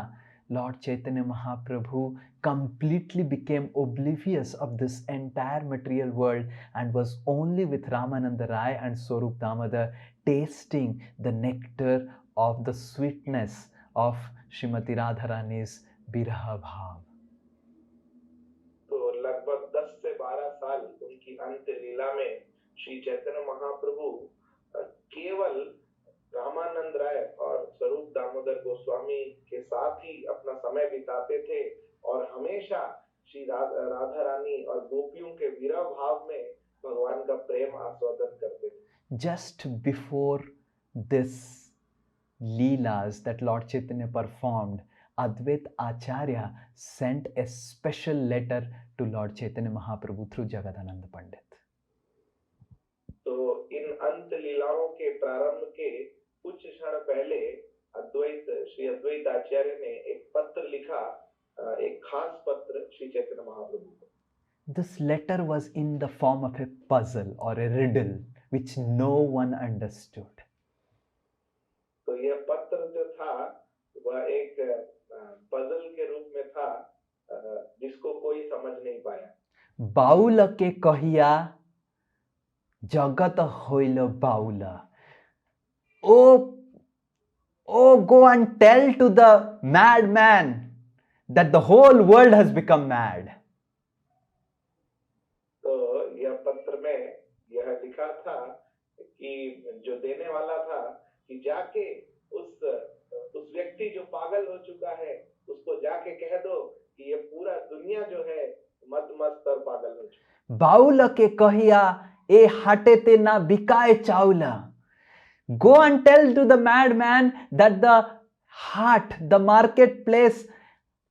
Lord Chaitanya Mahaprabhu completely became oblivious of this entire material world and was only with Ramananda Rai and Swarup Damodar tasting the nectar of the sweetness of Srimati Radharani's Biraha Bhav. तो लगभग 10 से 12 साल उनकी अंत लीला में श्री चैतन्य महाप्रभु केवल रामानंद राय और स्वरूप दामोदर गोस्वामी के साथ ही अपना समय बिताते थे, और हमेशा श्री राधा रानी और गोपियों के विरह भाव में भगवान का प्रेम आस्वादन करते थे। Just before this Leelas that Lord Chaitanya performed, Advait Acharya sent a special letter to Lord Chaitanya Mahaprabhu through Jagadananda Pandit. तो इन अंत लीलाओं के प्रारंभ के कुछ क्षण पहले श्री अद्वैत आचार्य ने एक पत्र लिखा, एक खास पत्र श्री चैतन्य महाप्रभु को। This letter was in the form of a puzzle or a riddle which no one understood. तो यह पत्र जो था वह एक पजल के रूप में था, जिसको कोई समझ नहीं पाया। बाउल के कहिया जगत होइल bowl. Oh, go and tell to the madman that the whole world has become mad. तो यह पत्र में यह लिखा था कि जो देने वाला था कि जाके उस व्यक्ति जो पागल हो चुका है उसको जाके कह दो कि ये पूरा दुनिया जो है मस्त और पागल हो चुका। बाउल के कहिया ए हाटे ते ना बिकाए Chawla. Go and tell to the madman that the heart, the marketplace,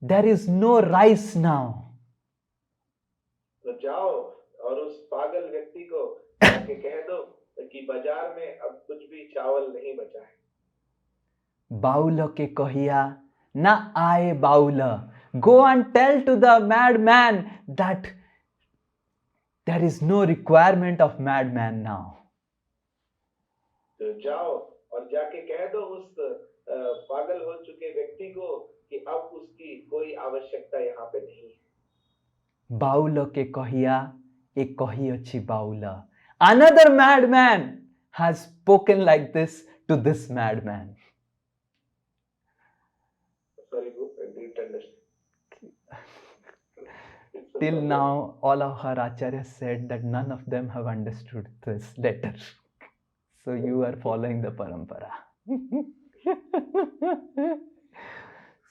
there is no rice now. तो जाओ और उस पागल व्यक्ति को जाके कह दो कि बाजार में अब कुछ भी चावल नहीं बचा है। बाउल के कहिया ना आए bowl. Go and tell to the madman that there is no requirement of madman now. तो जाओ और जाके कह दो उस पागल हो चुके व्यक्ति को कि अब उसकी कोई आवश्यकता यहाँ पे नहीं है। बाउल के कहिया एक कही अच्छी bowl. Another madman has spoken like this to this madman. Sorry, I didn't understand. Till now, all of our acharyas said that none of them have understood this letter. So you are following the parampara.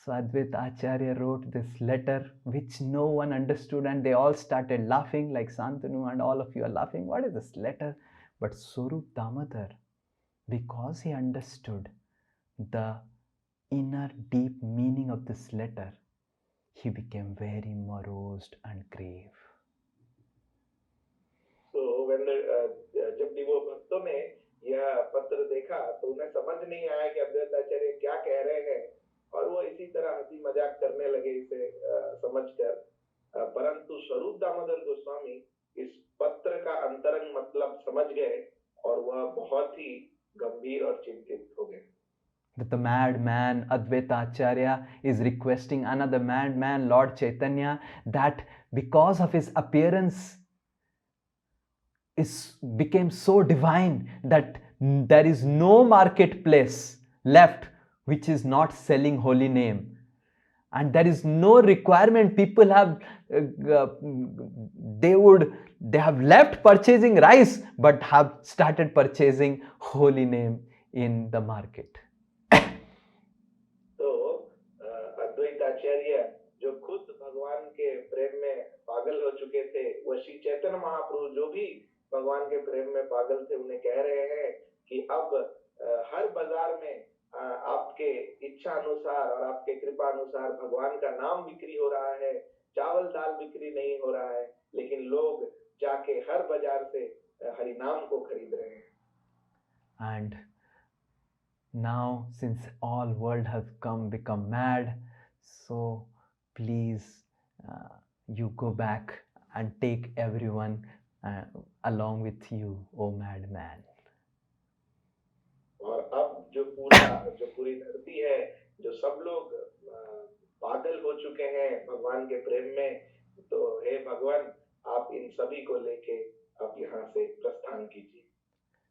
So Advaita Acharya wrote this letter which no one understood, and they all started laughing, like Santanu and all of you are laughing. What is this letter? But Swarup Damodar, because he understood the inner deep meaning of this letter, he became very morose and grave. So when जब भी वो भक्तों ने यह पत्र देखा तो उन्हें समझ नहीं आया कि अद्वैताचार्य क्या कह रहे हैं, और वो इसी तरह हंसी मजाक करने लगे इसे समझकर। परंतु स्वरूप दामोदर गोस्वामी इस पत्र का अंतरंग मतलब समझ गए और वह बहुत ही गंभीर और चिंतित हो गए। That the madman Advaita Acharya is requesting another madman, Lord Chaitanya, that because of his appearance became so divine that there is no marketplace left which is not selling holy name, and there is no requirement. People have they have left purchasing rice but have started purchasing holy name in the market. तो अद्वैताचार्य जो खुद भगवान के प्रेम में पागल हो चुके थे, वह श्री चैतन्य महाप्रभु जो भी भगवान के प्रेम में पागल थे, उन्हें कह रहे हैं कि अब हर बाजार में आपके इच्छा अनुसार और आपके कृपा अनुसार भगवान का नाम बिक्री हो रहा है, चावल दाल बिक्री नहीं हो रहा है, लेकिन लोग जाके हर बाजार से हरि नाम को खरीद रहे हैं। And now, since all world has become mad, so please you go back and take everyone along with you, O madman. और अब जो पूरी धरती है, जो सब लोग पागल हो चुके हैं भगवान के प्रेम में, तो हे भगवान, आप इन सभी को लेके आप यहाँ से प्रस्थान कीजिए।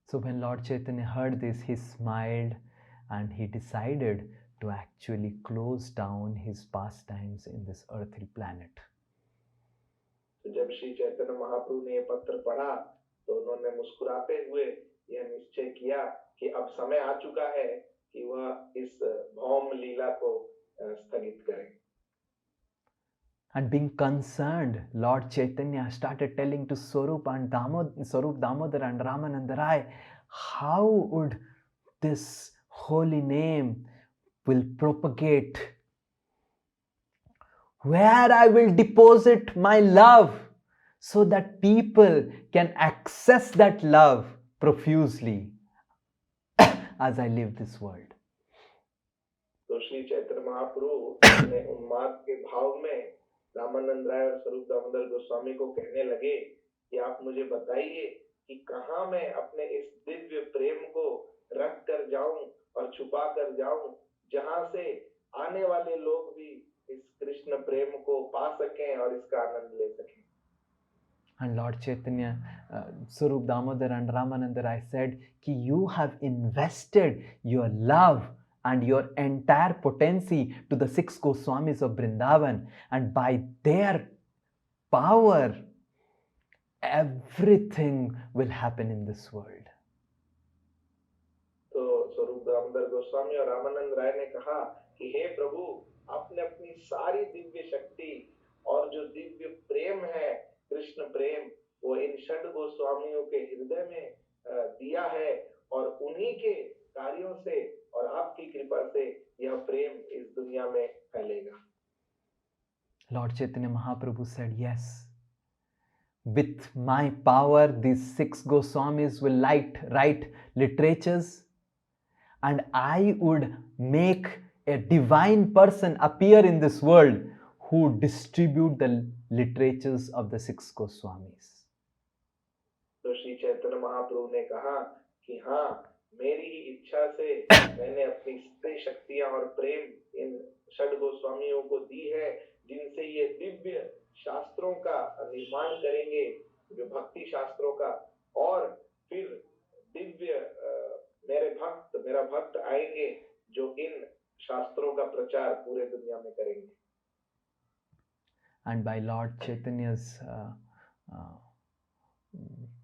So when Lord Chaitanya heard this, he smiled and he decided to actually close down his pastimes in this earthly planet. तो जब श्री चैतन्य महाप्रभु ने ये पत्र पढ़ा तो उन्होंने मुस्कुराते हुए यह निश्चय किया कि अब समय आ चुका है कि वह इस भौम लीला को स्थगित करें। And being concerned, Lord Chaitanya started telling to Swarup Damodar and Ramananda Rai, how would this holy name will propagate? Where I will deposit my love so that people can access that love profusely as I live this world. तो श्री चैतन्य महाप्रभु ने उन्माद के भाव में रामानंद राय और स्वरूप दामोदर गोस्वामी को कहने लगे कि आप मुझे बताइए कि कहाँ मैं अपने इस दिव्य प्रेम को रख कर जाऊं और छुपा कर जाऊं, जहां से आने वाले लोग भी इस कृष्ण प्रेम को पा सकें और इसका आनंद ले सकें। And Lord Chaitanya, Swarup Damodar and Ramananda Rai said कि you have invested your love and your entire potency to the 6 Goswamis of Vrindavan, and by their power, everything will happen in this world. तो स्वरूप दामोदर गोस्वामी और रामानंद राय ने कहा कि हे प्रभु, आपने अपनी सारी दिव्य शक्ति और जो दिव्य प्रेम है, कृष्ण प्रेम, वो इन षड गोस्वामियों के हृदय में दिया है, और उन्हीं के कार्यों से और आपकी कृपा से यह प्रेम इस दुनिया में फैलेगा। Lord Chaitanya Mahaprabhu said, yes, with my power, these 6 Goswamis will write literatures, and I would make a divine person appear in this world who distribute the literatures of the 6 Goswamis. तो श्री चैतन्य महाप्रभु ने कहा कि हाँ, मेरी ही इच्छा से मैंने अपनी सारी शक्तियां और प्रेम इन षड गोस्वामियों को दी है, जिनसे ये दिव्य शास्त्रों का निर्माण करेंगे, जो भक्ति शास्त्रों का, और फिर दिव्य मेरा भक्त आएंगे जो इन शास्त्रों का प्रचार पूरे दुनिया में करेंगे। And by Lord Chaitanya's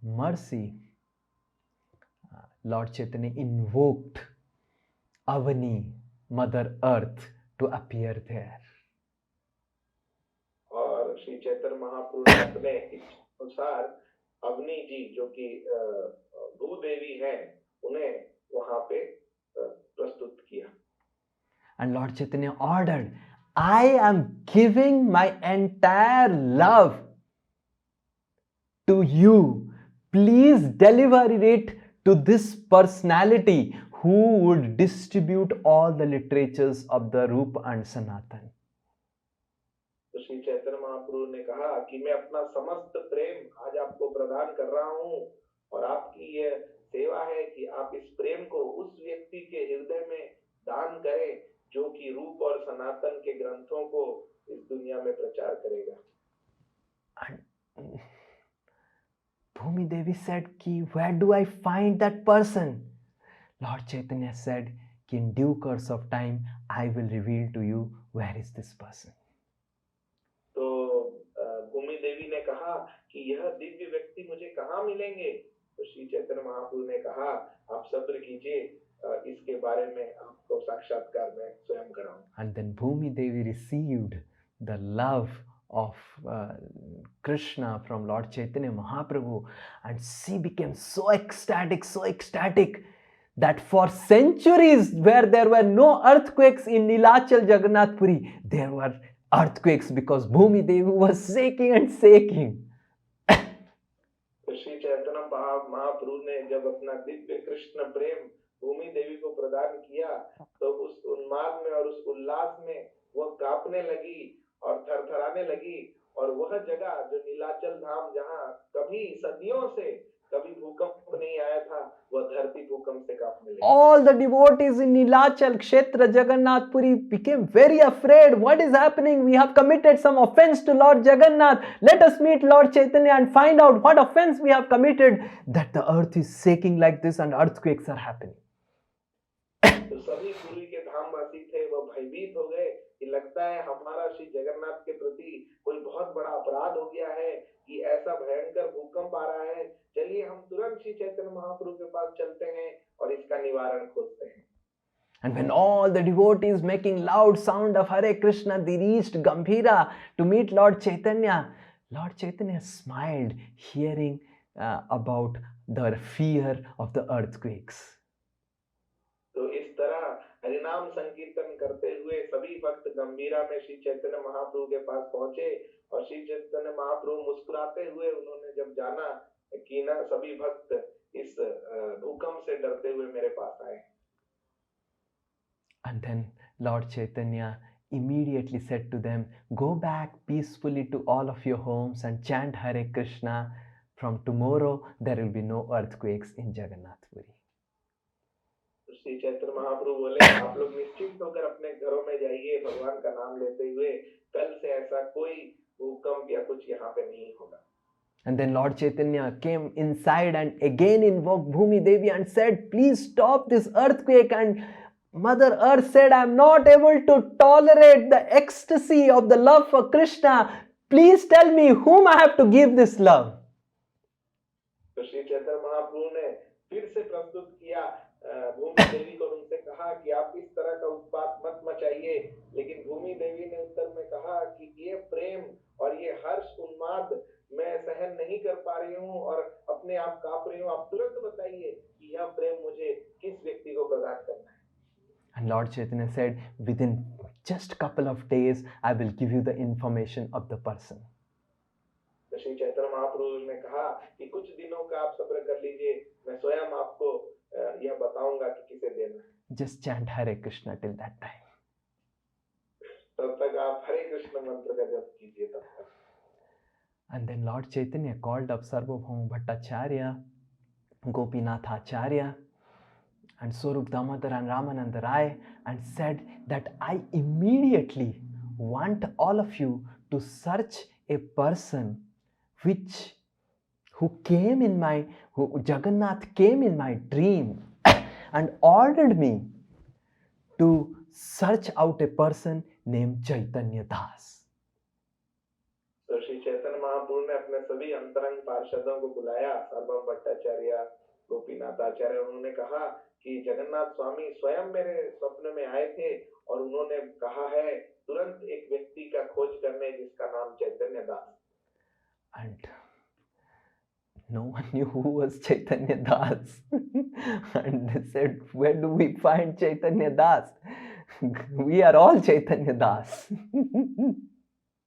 mercy, Lord Chaitanya invoked Avani, Mother Earth, to appear there. और श्री चैतन्य महाप्रभु ने अपने अनुसार अवनी जी जो कि भूदेवी हैं उन्हें वहां पे प्रस्तुत किया. And Lord Chaitanya ordered, I am giving my entire love to you. Please deliver it to this personality who would distribute all the literatures of the Rupa and Sanatan. तो श्री चैतन्य महाप्रभु ने कहा कि मैं अपना समस्त प्रेम आज आपको प्रदान कर रहा हूँ और आपकी यह सेवा है कि आप इस प्रेम को उस व्यक्ति के हृदय में दान करें जो कि रूप और सनातन के ग्रंथों को इस दुनिया में प्रचार करेगा. Bhumi Devi said, where do I find that person? Lord Chaitanya said, in due course of time, I will reveal to you where is this person. तो भूमि देवी ने कहा कि यह दिव्य व्यक्ति मुझे कहाँ मिलेंगे? तो श्री चैतन्य महाप्रभु ने कहा आप सब्र कीजिए, इसके बारे में आपको साक्षात्कार में स्वयं कराऊं. And then Bhumi Devi received the love of Krishna from Lord Chaitanya Mahaprabhu, and she became so ecstatic that for centuries where there were no earthquakes in Nilachal Jagannath Puri, there were earthquakes because Bhumi Devi was shaking and shaking. Shri Chaitanya Mahaprabhu ने जब अपना दिव्य कृष्ण प्रेम भूमि देवी को प्रदान किया तो उस उन्माद में और उस उल्लास में वह कांपने लगी और थरथराने लगी और वह जगह जो नीलाचल धाम जहाँ कभी सदियों से कभी भूकंप नहीं आया था वह धरती भूकंप से कांपने लगी. All the devotees in Nilachal Kshetra Jagannath Puri became very afraid. What is happening? We have committed some offense to Lord Jagannath. Let us meet Lord Chaitanya and find out what offense we have committed that the earth is shaking like this and earthquakes are happening. तो सभी पुरी के धामवासी थे वह भयभीत हो गए कि लगता है हमारा श्री जगन्नाथ के प्रति कोई बहुत बड़ा अपराध हो गया है कि ऐसा भयंकर भूकंप आ रहा है. चलिए हम तुरंत श्री चैतन्य महाप्रभु के पास चलते हैं और इसका निवारण खोजते हैं. And when all the devotees making loud sound of Hare Krishna, they reached Gambhira to meet Lord Chaitanya. Lord Chaitanya smiled, hearing about the fear of the earthquakes. तो इस तरह हरिनाम संकीर्तन करते हुए सभी भक्त गंभीरा में श्री चैतन्य महाप्रभु के पास पहुंचे और श्री चैतन्य महाप्रभु मुस्कुराते हुए उन्होंने जब जाना कि ना सभी भक्त इस भूकंप से डरते हुए मेरे पास आए. And then Lord Chaitanya immediately said to them, go back peacefully to all of your homes and chant Hare Krishna. From tomorrow there will be no earthquakes in Jagannath Puri. Shri Chaitanya Mahaprabhu बोले आप लोग निश्चिंत होकर अपने घरों में जाइए भगवान का नाम लेते हुए, कल से ऐसा कोई भूकंप या कुछ यहाँ पे नहीं होगा. And then Lord Chaitanya came inside and again invoked Bhumi Devi and said, please stop this earthquake. And Mother Earth said, I am not able to tolerate the ecstasy of the love for Krishna. Please tell me whom I have to give this love. तो श्री चैतन्य महाप्रभु ने फिर से प्रस्तुत किया भूमि देवी को, उनसे कहा कि आप इस तरह का उत्पात मत मचाइए. लेकिन भूमि देवी ने उत्तर में कहा कि ये प्रेम और ये हर्ष उन्माद मैं सहन नहीं कर पा रही हूँ और अपने आप कांप रही हूँ. आप तुरंत बताइए कि यह प्रेम मुझे किस व्यक्ति को प्रदान करना है. And Lord Chaitanya said, within just couple of days, I will give you the information of the person. तो श्री चैतन्य महाप्रभु ने कहा कि कुछ दिनों का आप सब्र कर लीजिए, मैं स्वयं आपको यह बताऊंगा कि किसे देना है. Just chant Hare Krishna till that time. तब तक आप हरे कृष्ण मंत्र का जप कीजिए तब तक. And then Lord Chaitanya called up Sarvabhauma Bhattacharya, Gopinath Acharya, and Swarup Damodar and Ramananda Rai and said that I immediately want all of you to search a person who Jagannath came in my dream and ordered me to search out a person named Chaitanya Das. तो श्री चैतन्य महाप्रभु ने अपने सभी अंतरंग पार्षदों को बुलाया, सार्वभौम भट्टाचार्य, गोपीनाथ आचार्य, उन्होंने कहा कि जगन्नाथ स्वामी स्वयं मेरे स्वप्न में आए थे और उन्होंने कहा है तुरंत एक व्यक्ति का खोज करने जिसका नाम Chaitanya Das. And no one knew who was Chaitanya Das. And they said, where do we find Chaitanya Das? We are all Chaitanya Das.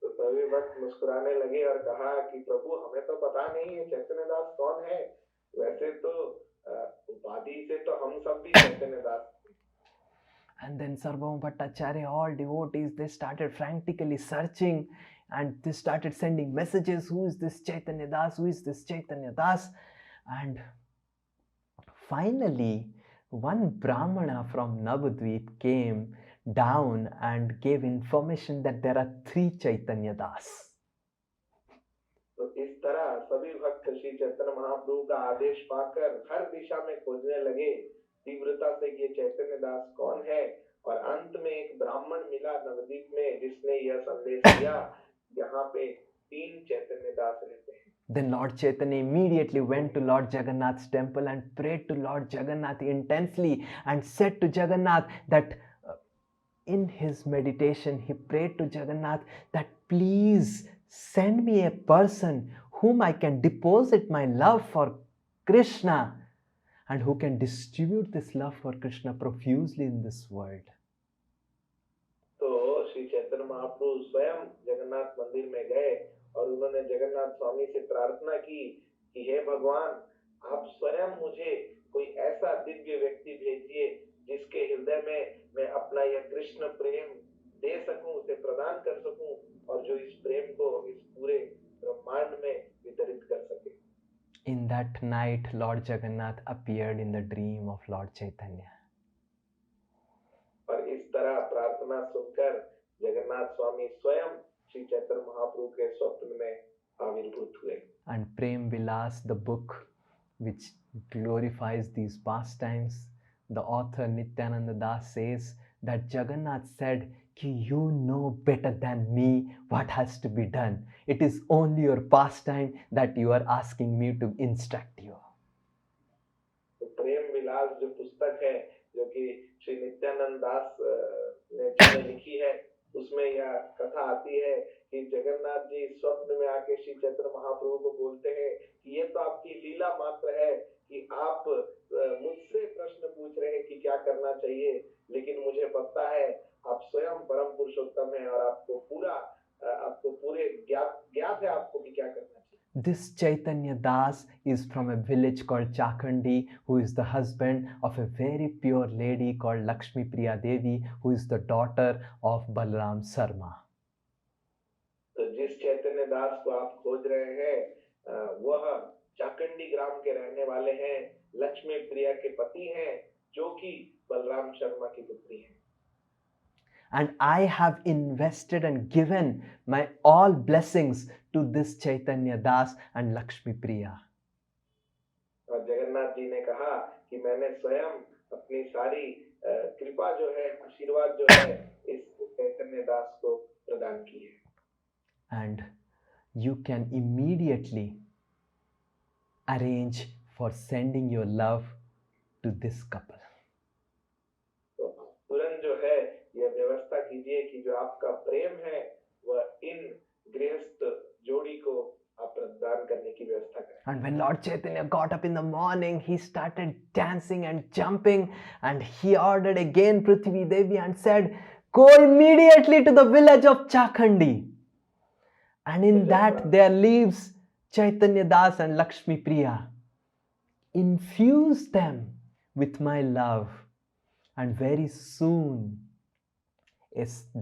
तो सभी भक्त मुस्कुराने लगे और कहा कि प्रभु हमें तो पता नहीं है चैतन्य दास कौन है, वैसे तो उपाधि से तो हम सब भी Chaitanya Das. And then Sarvabhauma Bhattacharya, all devotees, they started frantically searching and they started sending messages. Who is this Chaitanya Das? Who is this Chaitanya Das? And finally, one Brahmana from Navadvip came down and gave information that there are 3 Chaitanya Das. तो इस तरह सभी भक्त श्री चैतन्य महाप्रभु का आदेश पाकर हर दिशा में खोजने लगे तीव्रता से कि ये चैतन्य दास कौन है, और अंत में एक ब्राह्मण मिला नवद्वीप में जिसने यह संदेश दिया यहाँ पे 3 चैतन्य दास रहते हैं। Then Lord Chaitanya immediately went to Lord Jagannath's temple and prayed to Lord Jagannath intensely and said to Jagannath that in his meditation he prayed to Jagannath that please send me a person whom I can deposit my love for Krishna and who can distribute this love for Krishna profusely in this world. तो श्री चैतन्य महाप्रभु स्वयं जगन्नाथ मंदिर में गए और उन्होंने जगन्नाथ स्वामी से प्रार्थना की कि हे भगवान, आप स्वयं मुझे कोई ऐसा दिव्य व्यक्ति भेजिए जिसके हृदय में मैं अपना यह कृष्ण प्रेम दे सकूं, उसे प्रदान कर सकूं और जो इस प्रेम को इस पूरे ब्रह्मांड में वितरित कर सके। In that night, Lord Jagannath appeared in the dream of Lord Chaitanya. और इस तरह प्रार्थना सुनकर जगन्नाथ स्वामी स्वयं श्री चैतन्य महाप्रभु के स्वप्न में आविर्भूत हुए। And Prem Vilas, the book which glorifies these pastimes, the author Nityananda Das says that Jagannath said, you know better than me what has to be done. It is only your pastime that you are asking me to instruct you. तो प्रेम विलास जो पुस्तक है जो कि श्री नित्यानंद दास ने लिखी है, उसमें यह कथा आती है कि जगन्नाथ जी स्वप्न में आके श्री चैतन्य महाप्रभु को बोलते हैं कि ये तो आपकी लीला मात्र है कि आप मुझसे प्रश्न पूछ रहे हैं कि क्या करना चाहिए, लेकिन मुझे पता है आप स्वयं परम पुरुषोत्तम हैं और आपको पूरे ज्ञात है आपको कि क्या करना चाहिए। This Chaitanya Das is from a village called Chakhandi, who is the husband of a very pure lady called Lakshmi Priya Devi, who is the daughter of Balram Sarma. तो जिस चैतन्य दास को आप खोज रहे हैं वह चाकंडी ग्राम के रहने वाले हैं, लक्ष्मी प्रिया के पति हैं, जो कि बलराम शर्मा की पुत्री हैं। And I have invested and given my all blessings to this Chaitanya Das and Lakshmi Priya. और जगन्नाथ जी ने कहा कि मैंने स्वयं अपनी सारी कृपा जो है, आशीर्वाद जो है इस चैतन्य दास को प्रदान की है। And you can immediately arrange for sending your love to this couple. तो तुरंत जो है यह व्यवस्था कीजिए कि जो आपका प्रेम है वह इन गृहस्थ जोड़ी को आप प्रदान करने की व्यवस्था करें। And when Lord Chaitanya got up in the morning, he started dancing and jumping, and he ordered again Prithvi Devi and said, go immediately to the village of Chakhandi. And in that there lives Chaitanya Das and Lakshmi Priya. Infuse them with my love, and very soon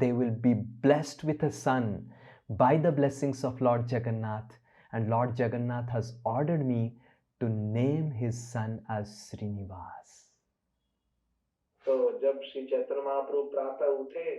they will be blessed with a son by the blessings of Lord Jagannath. And Lord Jagannath has ordered me to name his son as Srinivas. तो जब श्री चैतन्य महाप्रभु प्रातः उठे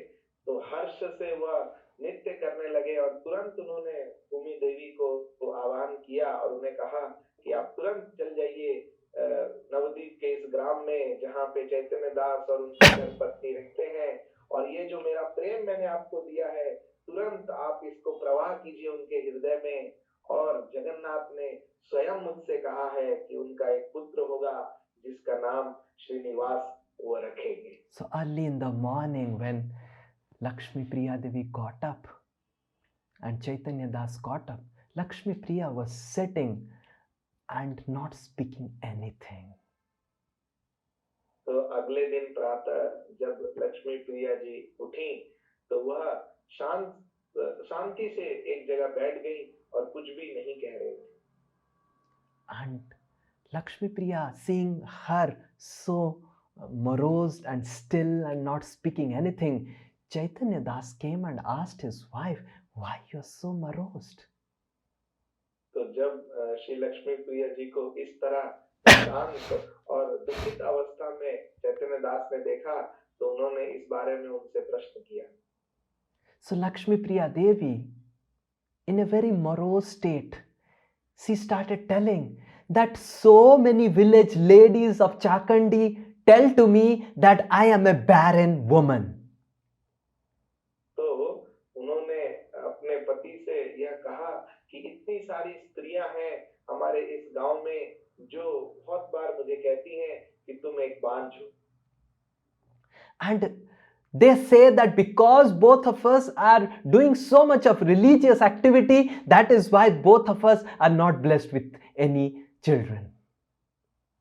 तो हर्ष से वह नृत्य करने लगे और तुरंत उन्होंने भूमि देवी को आह्वान किया और उन्हें कहा कि आप तुरंत चल जाइए नवद्वीप के इस ग्राम में जहाँ पे चैतन्य दास और उनकी धर्मपत्नी रहते हैं, और ये जो मेरा प्रेम मैंने आपको दिया है तुरंत आप इसको प्रवाह कीजिए उनके हृदय में और जगन्नाथ ने स्वयं मुझसे कहा है कि उनका एक पुत्र होगा जिसका नाम श्रीनिवास वो रखेंगे। So early in the morning when Lakshmi Priya Devi got up and Chaitanya Das got up, Lakshmi Priya was sitting and not speaking anything. तो अगले दिन प्रातः जब लक्ष्मी प्रिया जी उठी तो वह शांति से एक जगह बैठ गई और कुछ भी नहीं कह रही थी। And Lakshmi Priya, seeing her so morose and still and not speaking anything, Chaitanya Das came and asked his wife, "Why you are so morose?" तो जब श्री लक्ष्मी प्रिया जी को इस तरह शांत और दुखित अवस्था में चैतन्य दास ने देखा तो उन्होंने इस बारे में उनसे प्रश्न किया। So Lakshmi Priya Devi, in a very morose state, she started telling that so many village ladies of Chakandi tell to me that I am a barren woman. तो उन्होंने अपने पति से यह कहा कि इतनी सारी स्त्रियां हैं हमारे इस गांव में जो बहुत बार मुझे कहती हैं कि तुम एक बांझ हो। And they say that because both of us are doing so much of religious activity, that is why both of us are not blessed with any children.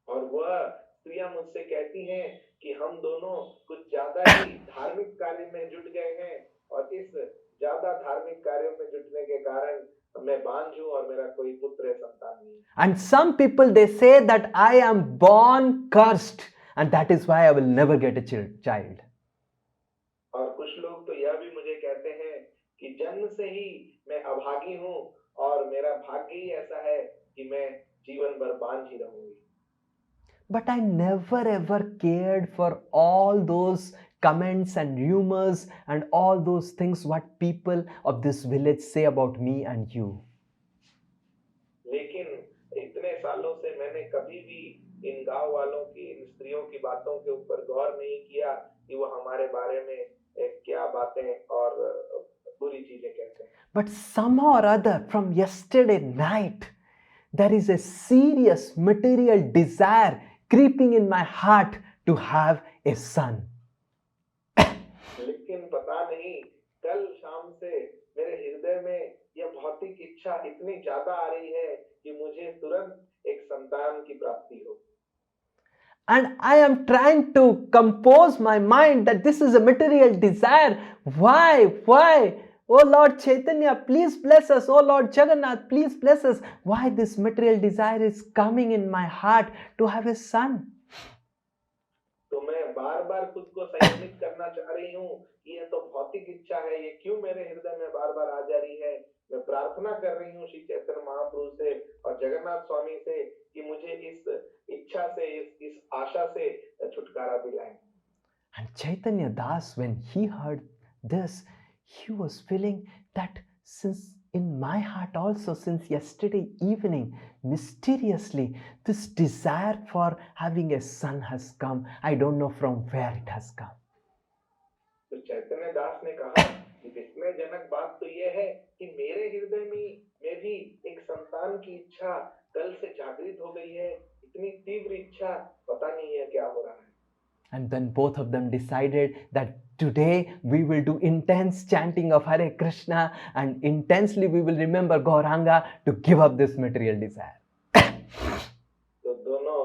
और वह स्त्रियां मुझसे कहती हैं कि हम दोनों कुछ ज्यादा ही धार्मिक कार्य में जुट गए हैं और इस ज्यादा धार्मिक कार्यों में जुटने के कारण मैं बांझ हूं और मेरा कोई पुत्र संतान नहीं। And some people, they say that I am born cursed and that is why I will never get a child. और कुछ लोग तो यह भी मुझे कहते हैं कि जन्म से ही मैं अभागी हूं और मेरा भाग्य ही ऐसा है कि मैं जीवन भर बांझ ही रहूंगी। But I never ever cared for all those comments and rumors and all those things what people of this village say about me and you. लेकिन इतने सालों से मैंने कभी भी इन गांव वालों की इन स्त्रियों की बातों के ऊपर गौर नहीं किया कि वो हमारे बारे में क्या बातें और बुरी चीजें कहते हैं। But somehow or other from yesterday night there is a serious material desire creeping in my heart to have a son. लेकिन पता नहीं कल शाम से मेरे हृदय में यह भौतिक इच्छा इतनी ज्यादा आ रही है कि मुझे तुरंत एक संतान की प्राप्ति हो। And I am trying to compose my mind that this is a material desire. Why? Oh Lord Chaitanya, please bless us. Oh Lord Jagannath, please bless us. Why this material desire is coming in my heart to have a son? तो मैं बार बार खुद को संयमित करना चाह रही हूँ कि यह तो भौतिक इच्छा है, ये क्यों मेरे हृदय में बार बार आ जा रही है। मैं प्रार्थना कर रही हूँ श्री चैतन्य महाप्रभु से और जगन्नाथ स्वामी से कि मुझे इस इच्छा से इस आशा से छुटकारा दिलाएं। And Chaitanya Das, when he heard this, he was feeling that since in my heart also, since yesterday evening, mysteriously, this desire for having a son has come. I don't know from where it has come. तो चैतन्य दास ने कहा कि विस्मयजनक बात तो यह है कि मेरे हृदय में भी एक संतान की इच्छा कल से जागृत हो गई है। इतनी तीव्र इच्छा, पता नहीं है क्या हो रहा है। And then both of them decided that today we will do intense chanting of Hare Krishna and intensely we will remember Gauranga to give up this material desire. तो दोनों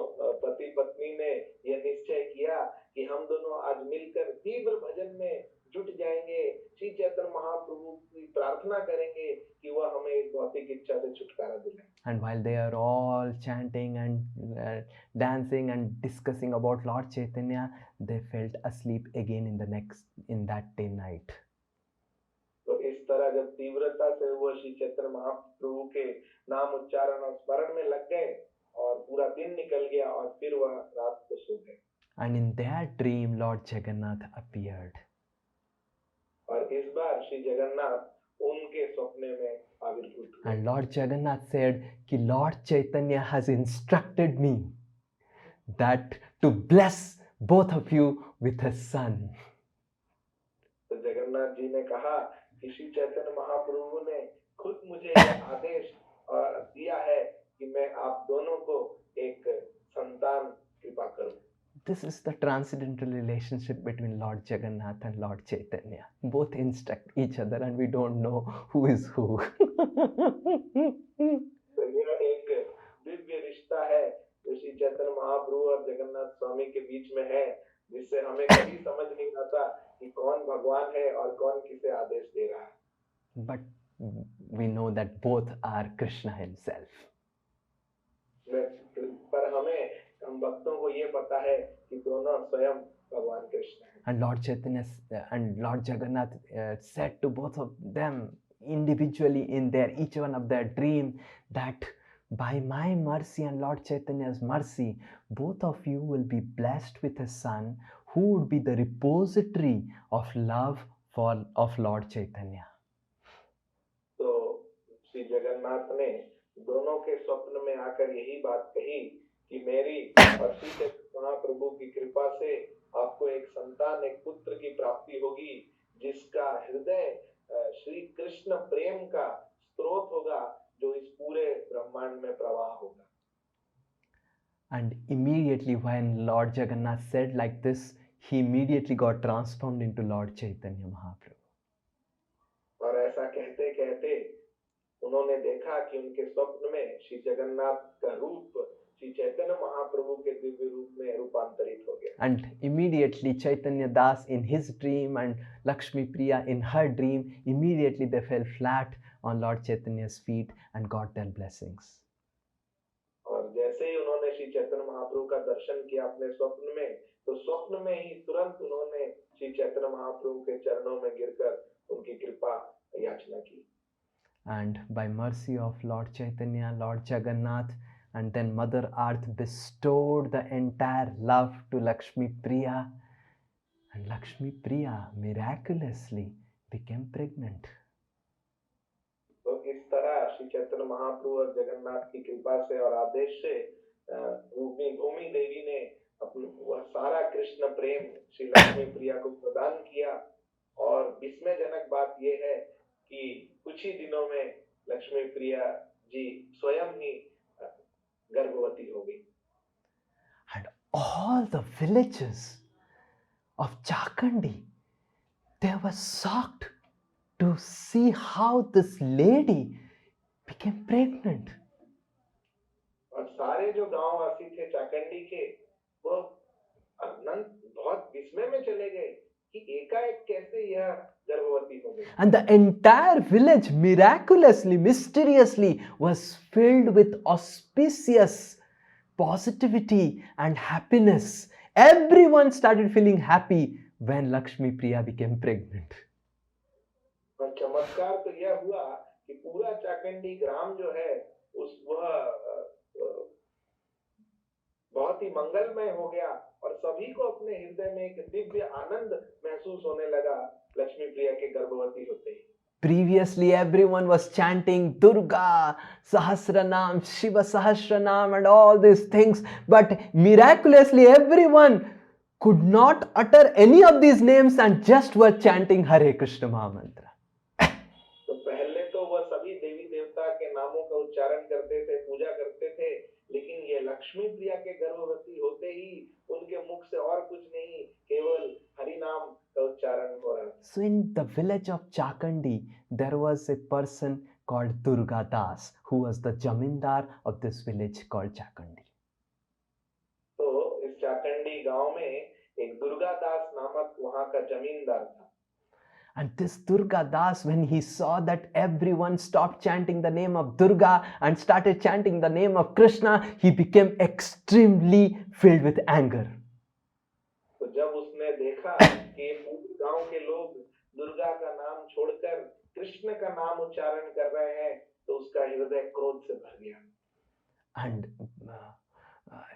पति पत्नी ने यह निश्चय किया कि हम दोनों आज मिलकर तीव्र भजन में जुट जाएंगे, श्री चैतन्य महाप्रभु की प्रार्थना करेंगे कि वह हमें इस भौतिक इच्छा से छुटकारा दिलाए। And while they are all chanting and dancing and discussing about Lord Chaitanya, they felt asleep again in that day night. तो इस तरह जब तीव्रता से वो श्री चैतन्य महाप्रभु के नाम उच्चारण और स्मरण में लग गए और पूरा दिन निकल गया और फिर वह रात को सो गए। And in their dream, Lord Jagannath appeared. और इस बार श्री जगन्नाथ उनके सपने में आविर्भूत हुए। And Lord Jagannath said कि Lord Chaitanya has instructed me that to bless both of you with a son. तो जगन्नाथ जी ने कहा कि श्री चैतन्य महाप्रभु ने खुद मुझे यह आदेश दिया है कि मैं आप दोनों को एक संतान कृपा करूं। This is the transcendental relationship between Lord Jagannath and Lord Chaitanya. Both instruct each other and we don't know who is who. तो यह एक दिव्य रिश्ता है जो श्री चैतन्य महाप्रभु और जगन्नाथ स्वामी के बीच में है, जिससे हमें कभी समझ नहीं आता कि कौन भगवान है और कौन किसे आदेश दे रहा है। But we know that both are Krishna himself. पर हम भक्तों को ये पता है कि दोनों स्वयं भगवान कृष्ण हैं। And Lord Chaitanya and Lord Jagannath said to both of them individually in their each one of their dream that by my mercy and Lord Chaitanya's mercy, both of you will be blessed with a son who would be the repository of love of Lord Chaitanya. तो श्री जगन्नाथ ने दोनों के स्वप्न में आकर यही बात कही कि मेरी और श्री चैतन्य महाप्रभु की कृपा से आपको एक संतान, एक पुत्र की प्राप्ति होगी, जिसका हृदय श्री कृष्ण प्रेम का स्रोत होगा, जो इस पूरे ब्रह्मांड में प्रवाह होगा। And immediately when Lord Jagannath said like this, he immediately got transformed into Lord Chaitanya Mahaprabhu. और ऐसा कहते कहते उन्होंने देखा कि उनके स्वप्न में श्री जगन्नाथ का रूप श्री चैतन्य महाप्रभु के दिव्य रूप में रूपांतरित हो गया। And immediately Chaitanya Das in his dream and Lakshmi Priya in her dream, immediately they fell flat on Lord Chaitanya's feet and got their blessings. और जैसे ही उन्होंने श्री चैतन्य महाप्रभु का दर्शन किया अपने स्वप्न में, तो स्वप्न में ही तुरंत उन्होंने श्री चैतन्य महाप्रभु के चरणों में गिरकर उनकी कृपा याचना की। And by mercy of Lord Chaitanya, Lord Jagannath, and then Mother Earth bestowed the entire love to Lakshmi Priya, and Lakshmi Priya miraculously became pregnant. तो इस तरह श्री चैतन्य महाप्रभु और जगन्नाथ की कृपा से और आदेश से भूमि देवी ने वह सारा कृष्ण प्रेम श्री लक्ष्मी प्रिया को प्रदान किया। और विस्मयजनक बात यह है कि कुछ ही दिनों में लक्ष्मी प्रिया जी स्वयं ही गर्भवती हो गई। And all the villages of Chakandi, they were shocked to see how this lady became pregnant. और सारे जो गांववासी थे चाकंडी के, वो बहुत विस्मय में चले गए कि एकाएक कैसे यह गर्भवती हो गई। And the entire village miraculously, mysteriously was filled with auspicious positivity and happiness. Everyone started feeling happy when Lakshmi Priya became pregnant. और चमत्कार तो यह हुआ कि पूरा चाकंडी ग्राम जो है बहुत ही मंगलमय हो गया और सभी को अपने हृदय में एक दिव्य आनंद महसूस होने लगा लक्ष्मी प्रिया के गर्भवती होते ही। Previously, everyone was chanting Durga, Sahasranam, Shiva Sahasranam, and all these things. But miraculously, everyone could not utter any of these names and just were chanting Hare Krishna Mahamantra. तो पहले तो वह सभी देवी देवता के नामों का उच्चारण करते थे, पूजा करते थे, लेकिन ये लक्ष्मी प्रिया के गर्भवती होते ही उनके मुख से और कुछ नहीं, केवल हरि नाम का उच्चारण हो रहा। So in the village of Chakandi, there was a person called Durga Das, who was the jamindar of this village called Chakandi. तो इस चाकंडी गांव में एक दुर्गा दास नामक वहां का जमींदार था। And this Durga Das, when he saw that everyone stopped chanting the name of Durga and started chanting the name of Krishna, he became extremely filled with anger. तो जब उसने देखा कि पूरे गांव के लोग दुर्गा का नाम छोड़कर कृष्ण का नाम उच्चारण कर रहे हैं, तो उसका हृदय क्रोध से भर गया। And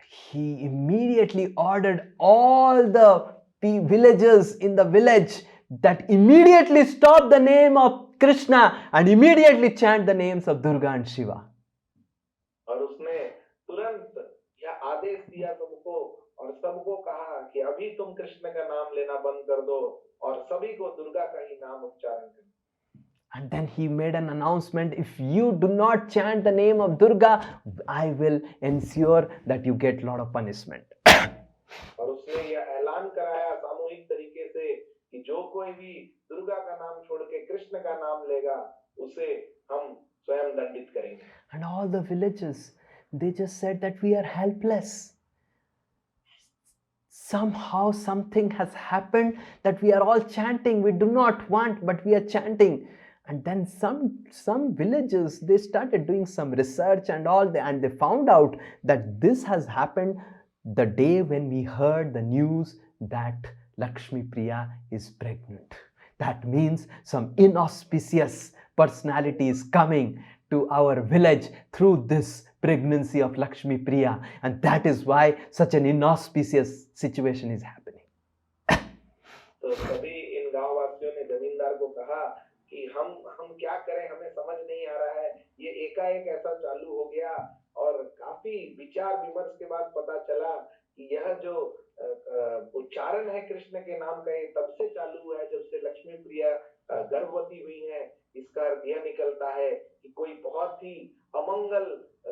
he immediately ordered all the villagers in the village that immediately stop the name of Krishna and immediately chant the names of Durga and Shiva. और उसने तुरंत यह आदेश दिया सबको और सबको कहा कि अभी तुम कृष्ण का नाम लेना बंद कर दो और सभी को दुर्गा का ही नाम उच्चारण करो। And then he made an announcement, if you do not chant the name of Durga, I will ensure that you get a lot of punishment. और उसने यह ऐलान कराया सामूहिक तरीके से कि जो कोई भी दुर्गा का नाम छोड़ के कृष्ण का नाम लेगा उसे हम स्वयं दंडित करेंगे. And all the villagers, they just said that we are helpless. Somehow something has happened that we are all chanting. We do not want, but we are chanting. And then some villagers, they started doing some research and all, and they found out that this has happened the day when we heard the news that Lakshmi Priya is pregnant. That means some inauspicious personality is coming to our village through this pregnancy of Lakshmi Priya, and that is why such an inauspicious situation is happening. तो सभी इन गांव वासियों ने जमींदार को कहा कि हम क्या करें, हमें समझ नहीं आ रहा है, ये एकाएक ऐसा चालू हो गया. और काफी विचार विमर्श के बाद पता चला कि यह जो उच्चारण है कृष्ण के नाम का, ये तब से चालू हुआ है जब से लक्ष्मी प्रिया गर्भवती हुई है. इसका अर्थ यह निकलता है कि कोई बहुत ही अमंगल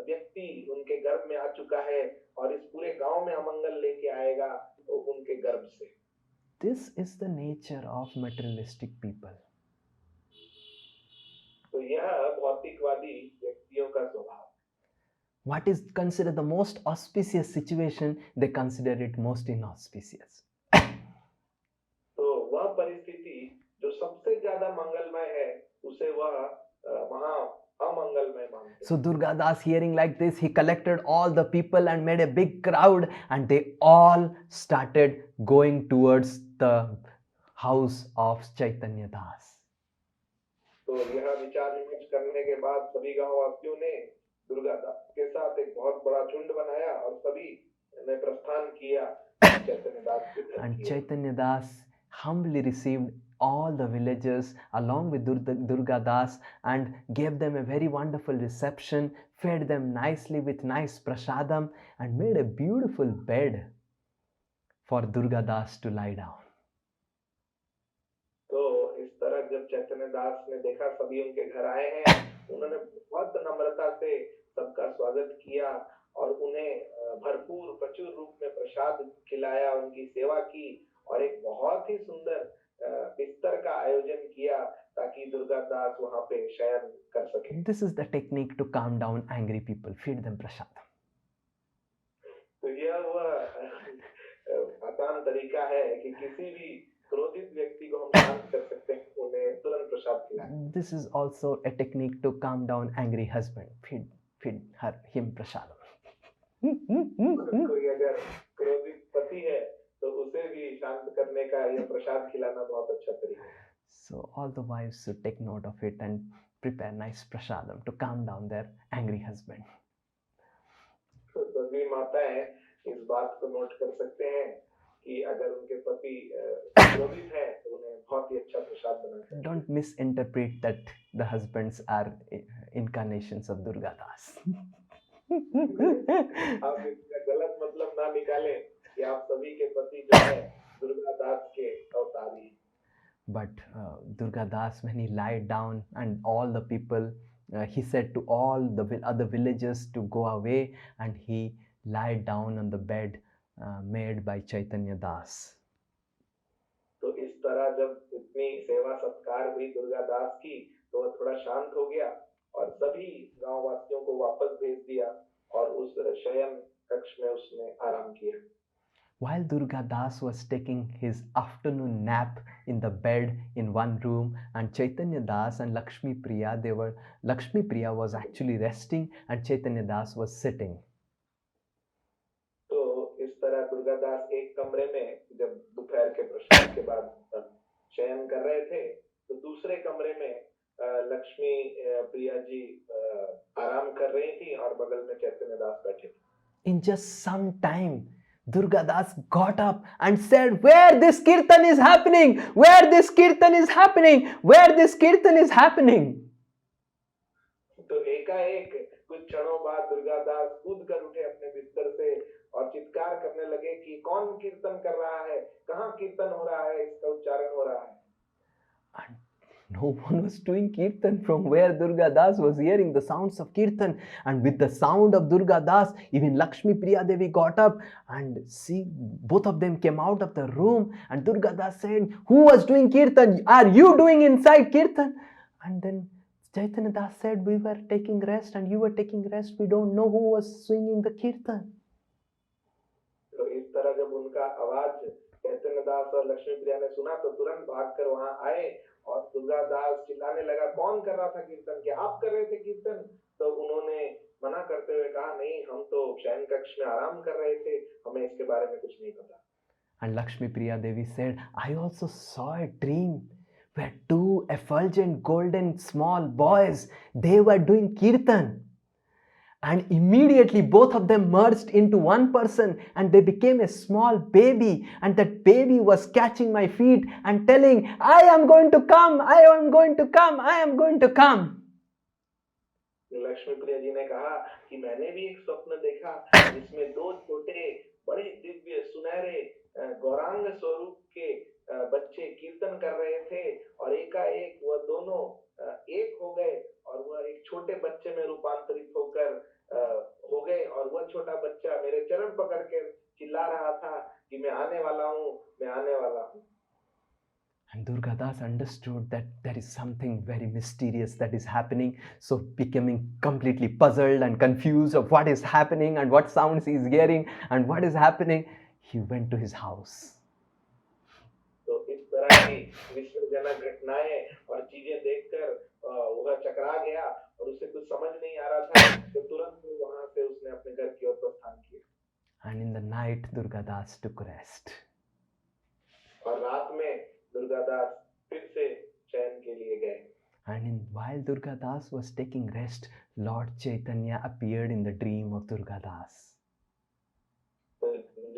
व्यक्ति उनके गर्भ में आ चुका है और इस पूरे गांव में अमंगल लेके आएगा तो उनके गर्भ से. This is the nature of materialistic people. तो यह भौतिकवादी व्यक्तियों का स्वभाव. What is considered the most auspicious situation, they consider it most inauspicious. तो वह परिस्थिति जो सबसे ज्यादा मंगलमय है उसे वह महा अमंगलमय मानते हैं. So Durga Das, hearing like this, he collected all the people and made a big crowd, and they all started going towards the house of Chaitanya Das. तो यह विचार विमर्श करने के बाद सभी गांव वासियों ने दुर्गा दास के साथ एक बहुत बड़ा झुंड बनाया और सभी ने प्रस्थान किया चैतन्य दास की तरफ. And Chaitanya Das humbly received all the villagers along with Durga Das and gave them a very wonderful reception, fed them nicely with nice prasadam, and made a beautiful bed for Durga Das to lie down. तो इस तरह जब चैतन्य दास ने देखा सभी उनके घर आए हैं, उन्होंने बहुत नम्रता से सबका स्वागत किया और उन्हें भरपूर प्रचुर रूप में प्रसाद खिलाया, उनकी सेवा की और एक बहुत ही सुंदर बिस्तर का आयोजन किया ताकि दुर्गा दास वहां पे शयन कर सके. This is the technique to calm down angry people. Feed them prasadam. तो यह वह आसान तरीका है कि किसी भी क्रोधित व्यक्ति को हम शांत कर सकते हैं, उन्हें तुरंत प्रसाद खिलाएं. This is also a technique to calm down angry husband. Feed him prasadam. कोई अगर क्रोधित पति है तो उसे भी शांत करने का यह प्रसाद खिलाना बहुत अच्छा तरीका है. So all the wives should take note of it and prepare nice prasadam to calm down their angry husband. तो सभी माताएं इस बात को नोट कर सकते हैं कि अगर उनके पति क्रोधित हैं तो उन्हें बहुत ही अच्छा प्रसाद बनाना. Don't misinterpret that the husbands are incarnations of Durga Das. आप इसका गलत मतलब ना निकालें कि आप सभी के पति जो है दुर्गा दास के अवतारी हैं. But Durga Das, when he lied down and all the people, he said to all the other villagers to go away, and he lied down on the bed made by Chaitanya Das. तो इस तरह जब इतनी सेवा सत्कार हुई दुर्गा दास की तो वह थोड़ा शांत हो गया और सभी गांव वासियों को वापस भेज दिया और उस शयन कक्ष में उसने आराम किया. While Durga Das was taking his afternoon nap in the bed in one room, and Chaitanya Das and Lakshmi Priya was actually resting and Chaitanya Das was sitting. तो इस तरह दुर्गा दास एक कमरे में जब दोपहर के प्रसाद के बाद शयन कर रहे थे तो दूसरे कमरे में लक्ष्मी प्रिया जी आराम कर रही थी और बगल में चैतन्य दास बैठे थे. In just some time, Durga Das got up and said, "Where this kirtan is happening? Where this kirtan is happening? Where this kirtan is happening?" तो एकाएक कुछ क्षणों बाद दुर्गा दास कूद कर उठे अपने बिस्तर से और चित्कार करने लगे कि कौन कीर्तन कर रहा है, कहाँ कीर्तन हो रहा है, इसका उच्चारण हो रहा है. And No one was doing kirtan from where Durga Das was hearing the sounds of kirtan. And with the sound of Durga Das, even Lakshmi Priya Devi got up, and see, both of them came out of the room, and Durga Das said, "Who was doing kirtan? Are you doing inside kirtan?" And then Chaitanya Das said, "We were taking rest and you were taking rest. We don't know who was singing the kirtan." तो इस तरह जब उनका आवाज चैतन्य दास और लक्ष्मी प्रिया ने सुना तो तुरंत भागकर वहां आए और दुर्गा दास चिल्लाने लगा, कौन कर रहा था कीर्तन, क्या आप कर रहे थे कीर्तन? तो उन्होंने मना करते हुए कहा, नहीं, हम तो शयन कक्ष में आराम कर रहे थे, हमें इसके बारे में कुछ नहीं पता। And Lakshmi Priya Devi said, "I also saw a dream where two effulgent golden small boys, they were doing kirtan. And immediately both of them merged into one person and they became a small baby. And that baby was catching my feet and telling, I am going to come, I am going to come, I am going to come." Lakshmi Priya ji ने कहा कि मैंने भी एक स्वप्न देखा जिसमें दो छोटे बड़े दिव्य सुनहरे गौरांग स्वरूप के बच्चे कीर्तन कर रहे थे और एकाएक वह दोनों एक हो गए और वह एक छोटे बच्चे में रूपांतरित होकर हो गए और वह छोटा बच्चा मेरे चरण पकड़ के चिल्ला रहा था कि मैं आने वाला हूँ, मैं आने वाला हूँ। And Durga Das understood that there is something very mysterious that is happening. So becoming completely puzzled and confused of what is happening and what sounds he is hearing and what is happening, he went to his house. तो इस तरह की विस्मयजनक घटनाएं और चीजें देखकर वह चकरा गया और उसे कुछ समझ नहीं आ रहा था, तो तुरंत वहां से उसने अपने घर की ओर प्रस्थान किया। And in the night, Durga Das took rest. और रात में दुर्गा दास फिर से शयन के लिए गए। And while Durga Das was taking rest, Lord Chaitanya appeared in the dream of Durga Das. तो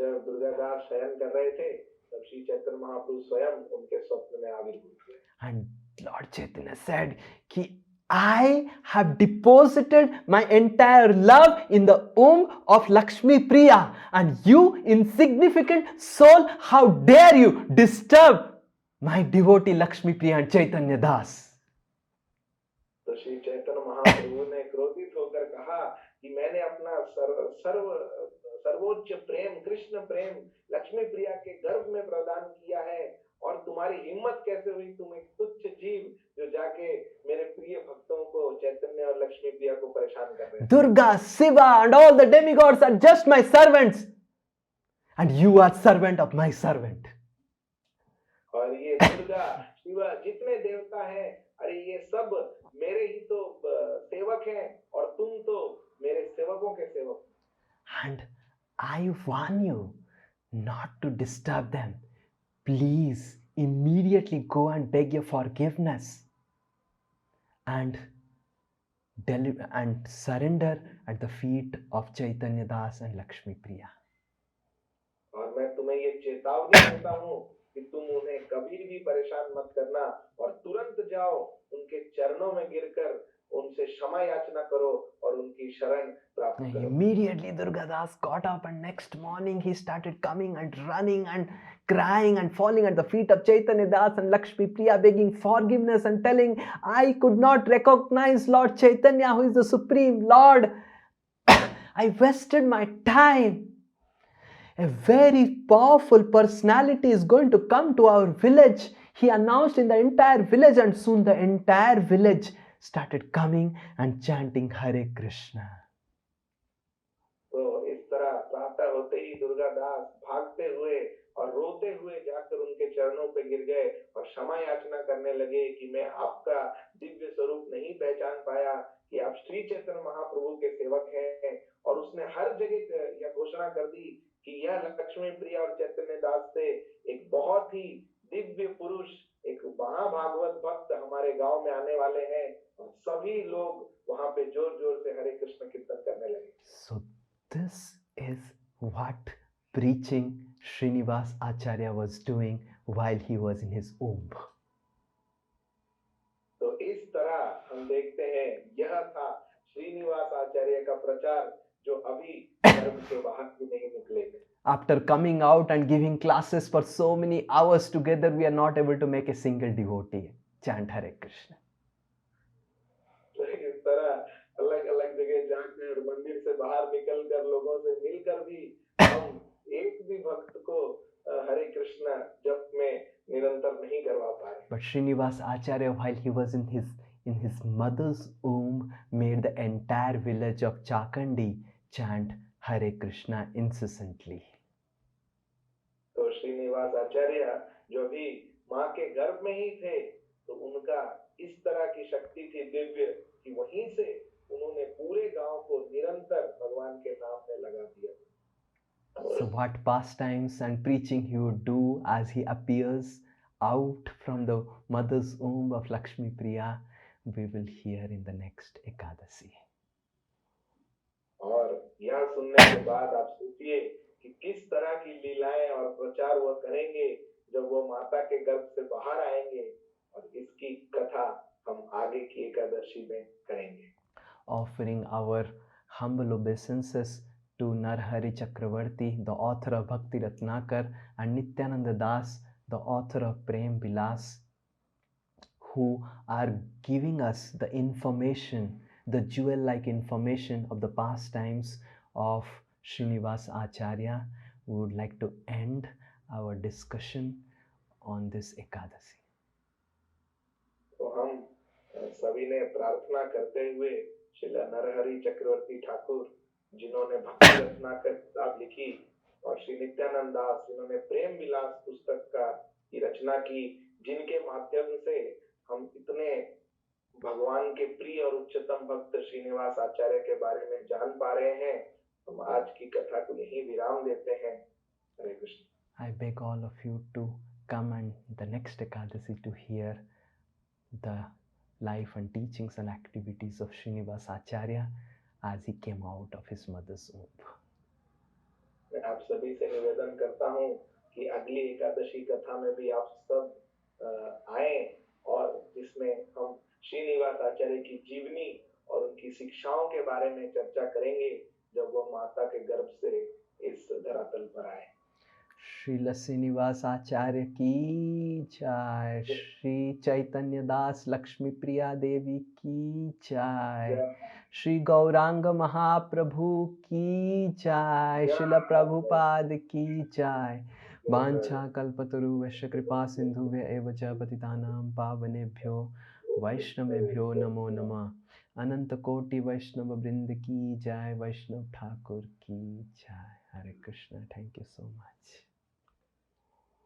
जब दुर्गा दास शयन कर रहे थे तब श्री चैतन्य महाप्रभु स्वयं उनके स्वप्न में आविर्भूत हुए। And Lord Chaitanya said, "Ki I have deposited my entire love in the womb of Lakshmi Priya, and you, insignificant soul, how dare you disturb my devotee Lakshmi Priya and Chaitanya Das?" तो श्री चैतन्य महाप्रभु ने क्रोधित होकर कहा कि मैंने अपना सर्वोच्च प्रेम, कृष्ण प्रेम लक्ष्मी प्रिया के गर्भ में प्रदान किया है और तुम्हारी हिम्मत कैसे हुई, तुम एक तुच्छ जीव जो जाके मेरे प्रिय भक्तों को चैतन्य और लक्ष्मी प्रिया को परेशान कर रहे हैं। Durga, Shiva and all the demigods are just my servants, and you are servant of my servant. और ये दुर्गा, शिवा, जितने देवता हैं, अरे ये सब मेरे ही तो सेवक हैं और तुम तो मेरे सेवकों के सेवक। And I warn you not to disturb them. Please immediately go and beg your forgiveness and surrender at the feet of Chaitanya Das and Lakshmi Priya. और मैं तुम्हें ये चेतावनी देता हूँ कि तुम उन्हें कभी भी परेशान मत करना और तुरंत जाओ उनके चरणों में गिरकर उनसे क्षमा याचना करो और उनकी शरण प्राप्त करो। Immediately Durga Das got up and next morning he started coming and running and crying and falling at the feet of Chaitanya Das and Lakshmi Priya, begging forgiveness and telling, "I could not recognize Lord Chaitanya, who is the Supreme Lord. I wasted my time. A very powerful personality is going to come to our village," he announced in the entire village, and soon the entire village started coming and chanting Hare Krishna. तो इस तरह प्रातः होते ही दुर्गा दास भागते हुए और रोते हुए जाकर उनके चरणों पे गिर गए और क्षमा याचना करने लगे कि मैं आपका दिव्य स्वरूप नहीं पहचान पाया कि आप श्री चैतन्य महाप्रभु के सेवक हैं। और उसने हर जगह यह घोषणा कर दी कि यह लक्ष्मी प्रिया और चैतन्य दास से एक बहुत ही दिव्य पुरुष, एक महाभागवत भक्त हमारे गांव में आने वाले हैं। और सभी लोग वहां पे जोर जोर से हरे कृष्ण कीर्तन करने लगे। So this is what preaching Srinivas Acharya was doing while he was in his womb. तो इस तरह हम देखते हैं यह था श्रीनिवास आचार्य का प्रचार जो अभी गर्भ से बाहर भी नहीं निकले। After coming out and giving classes for so many hours together, we are not able to make a single devotee. chant Hare Krishna. तो इस तरह अलग अलग जगह जाकर मंदिर से बाहर निकलकर लोगों से मिलकर भी हम एक भी भक्त को हरे कृष्णा जप में निरंतर नहीं करवा पाए. But Srinivas Acharya, while he was in his mother's womb, made the entire village of Chakandi chant Hare Krishna incessantly. तो श्रीनिवास आचार्य जो भी माँ के गर्भ में ही थे, तो उनका इस तरह की शक्ति थी दिव्य कि वहीं से उन्होंने पूरे गांव को निरंतर भगवान के नाम में लगा दिया. So what pastimes and preaching he would do as he appears out from the mother's womb of Lakshmi Priya, we will hear in the next Ekadasi. और यह सुनने के बाद आप सोचिए कि किस तरह की लीलाएं और प्रचार वह करेंगे जब वो माता के गर्भ से बाहर आएंगे, और इसकी कथा हम आगे की एकादशी में करेंगे. Offering our humble obeisances to Narhari Chakravarti, the author of Bhakti Ratnakar, and Nityananda Das, the author of Prem Vilas, who are giving us the information, the jewel-like information of the pastimes of Srinivas Acharya. We would like to end our discussion on this Ekadasi. तो हम सभी ने प्रार्थना करते हुए श्रीला नरहरि चक्रवर्ती ठाकुर, जिन्होंने भक्ति रत्नाकर किताब लिखी, और श्री नित्यानंद दास, जिन्होंने प्रेम विलास पुस्तक की रचना की, जिनके माध्यम से हम इतने भगवान के प्रिय और उच्चतम भक्त श्रीनिवास आचार्य के बारे में जान पा रहे हैं, हम आज की कथा को यहीं विराम देते हैं. हरे Krishna. I beg all of you to come and the next Ekadasi to hear the life and teachings and activities of Srinivas Acharya as he came out of his mother's womb. मैं आप सभी से निवेदन करता हूँ कि अगली एकादशी कथा में भी आप सब आए, और जिसमें हम श्रीनिवास आचार्य की जीवनी और उनकी शिक्षाओं के बारे में चर्चा करेंगे जब वो माता के गर्भ से इस धरातल पर आए. श्रील श्रीनिवास आचार्य की जय. श्री चैतन्य दास लक्ष्मी प्रिया देवी की जय. श्री गौरांग महाप्रभु की जय. श्रील प्रभुपाद की जय. वाञ्छा कल्पतरुभ्यश्च कृपा सिन्धुभ्य एव च पतितानां पावनेभ्यो वैष्णवेभ्यो नमो नमः. अनंत कोटि वैष्णव वृंद की जय. वैष्णव ठाकुर की जय. Hare Krishna. Thank you so much.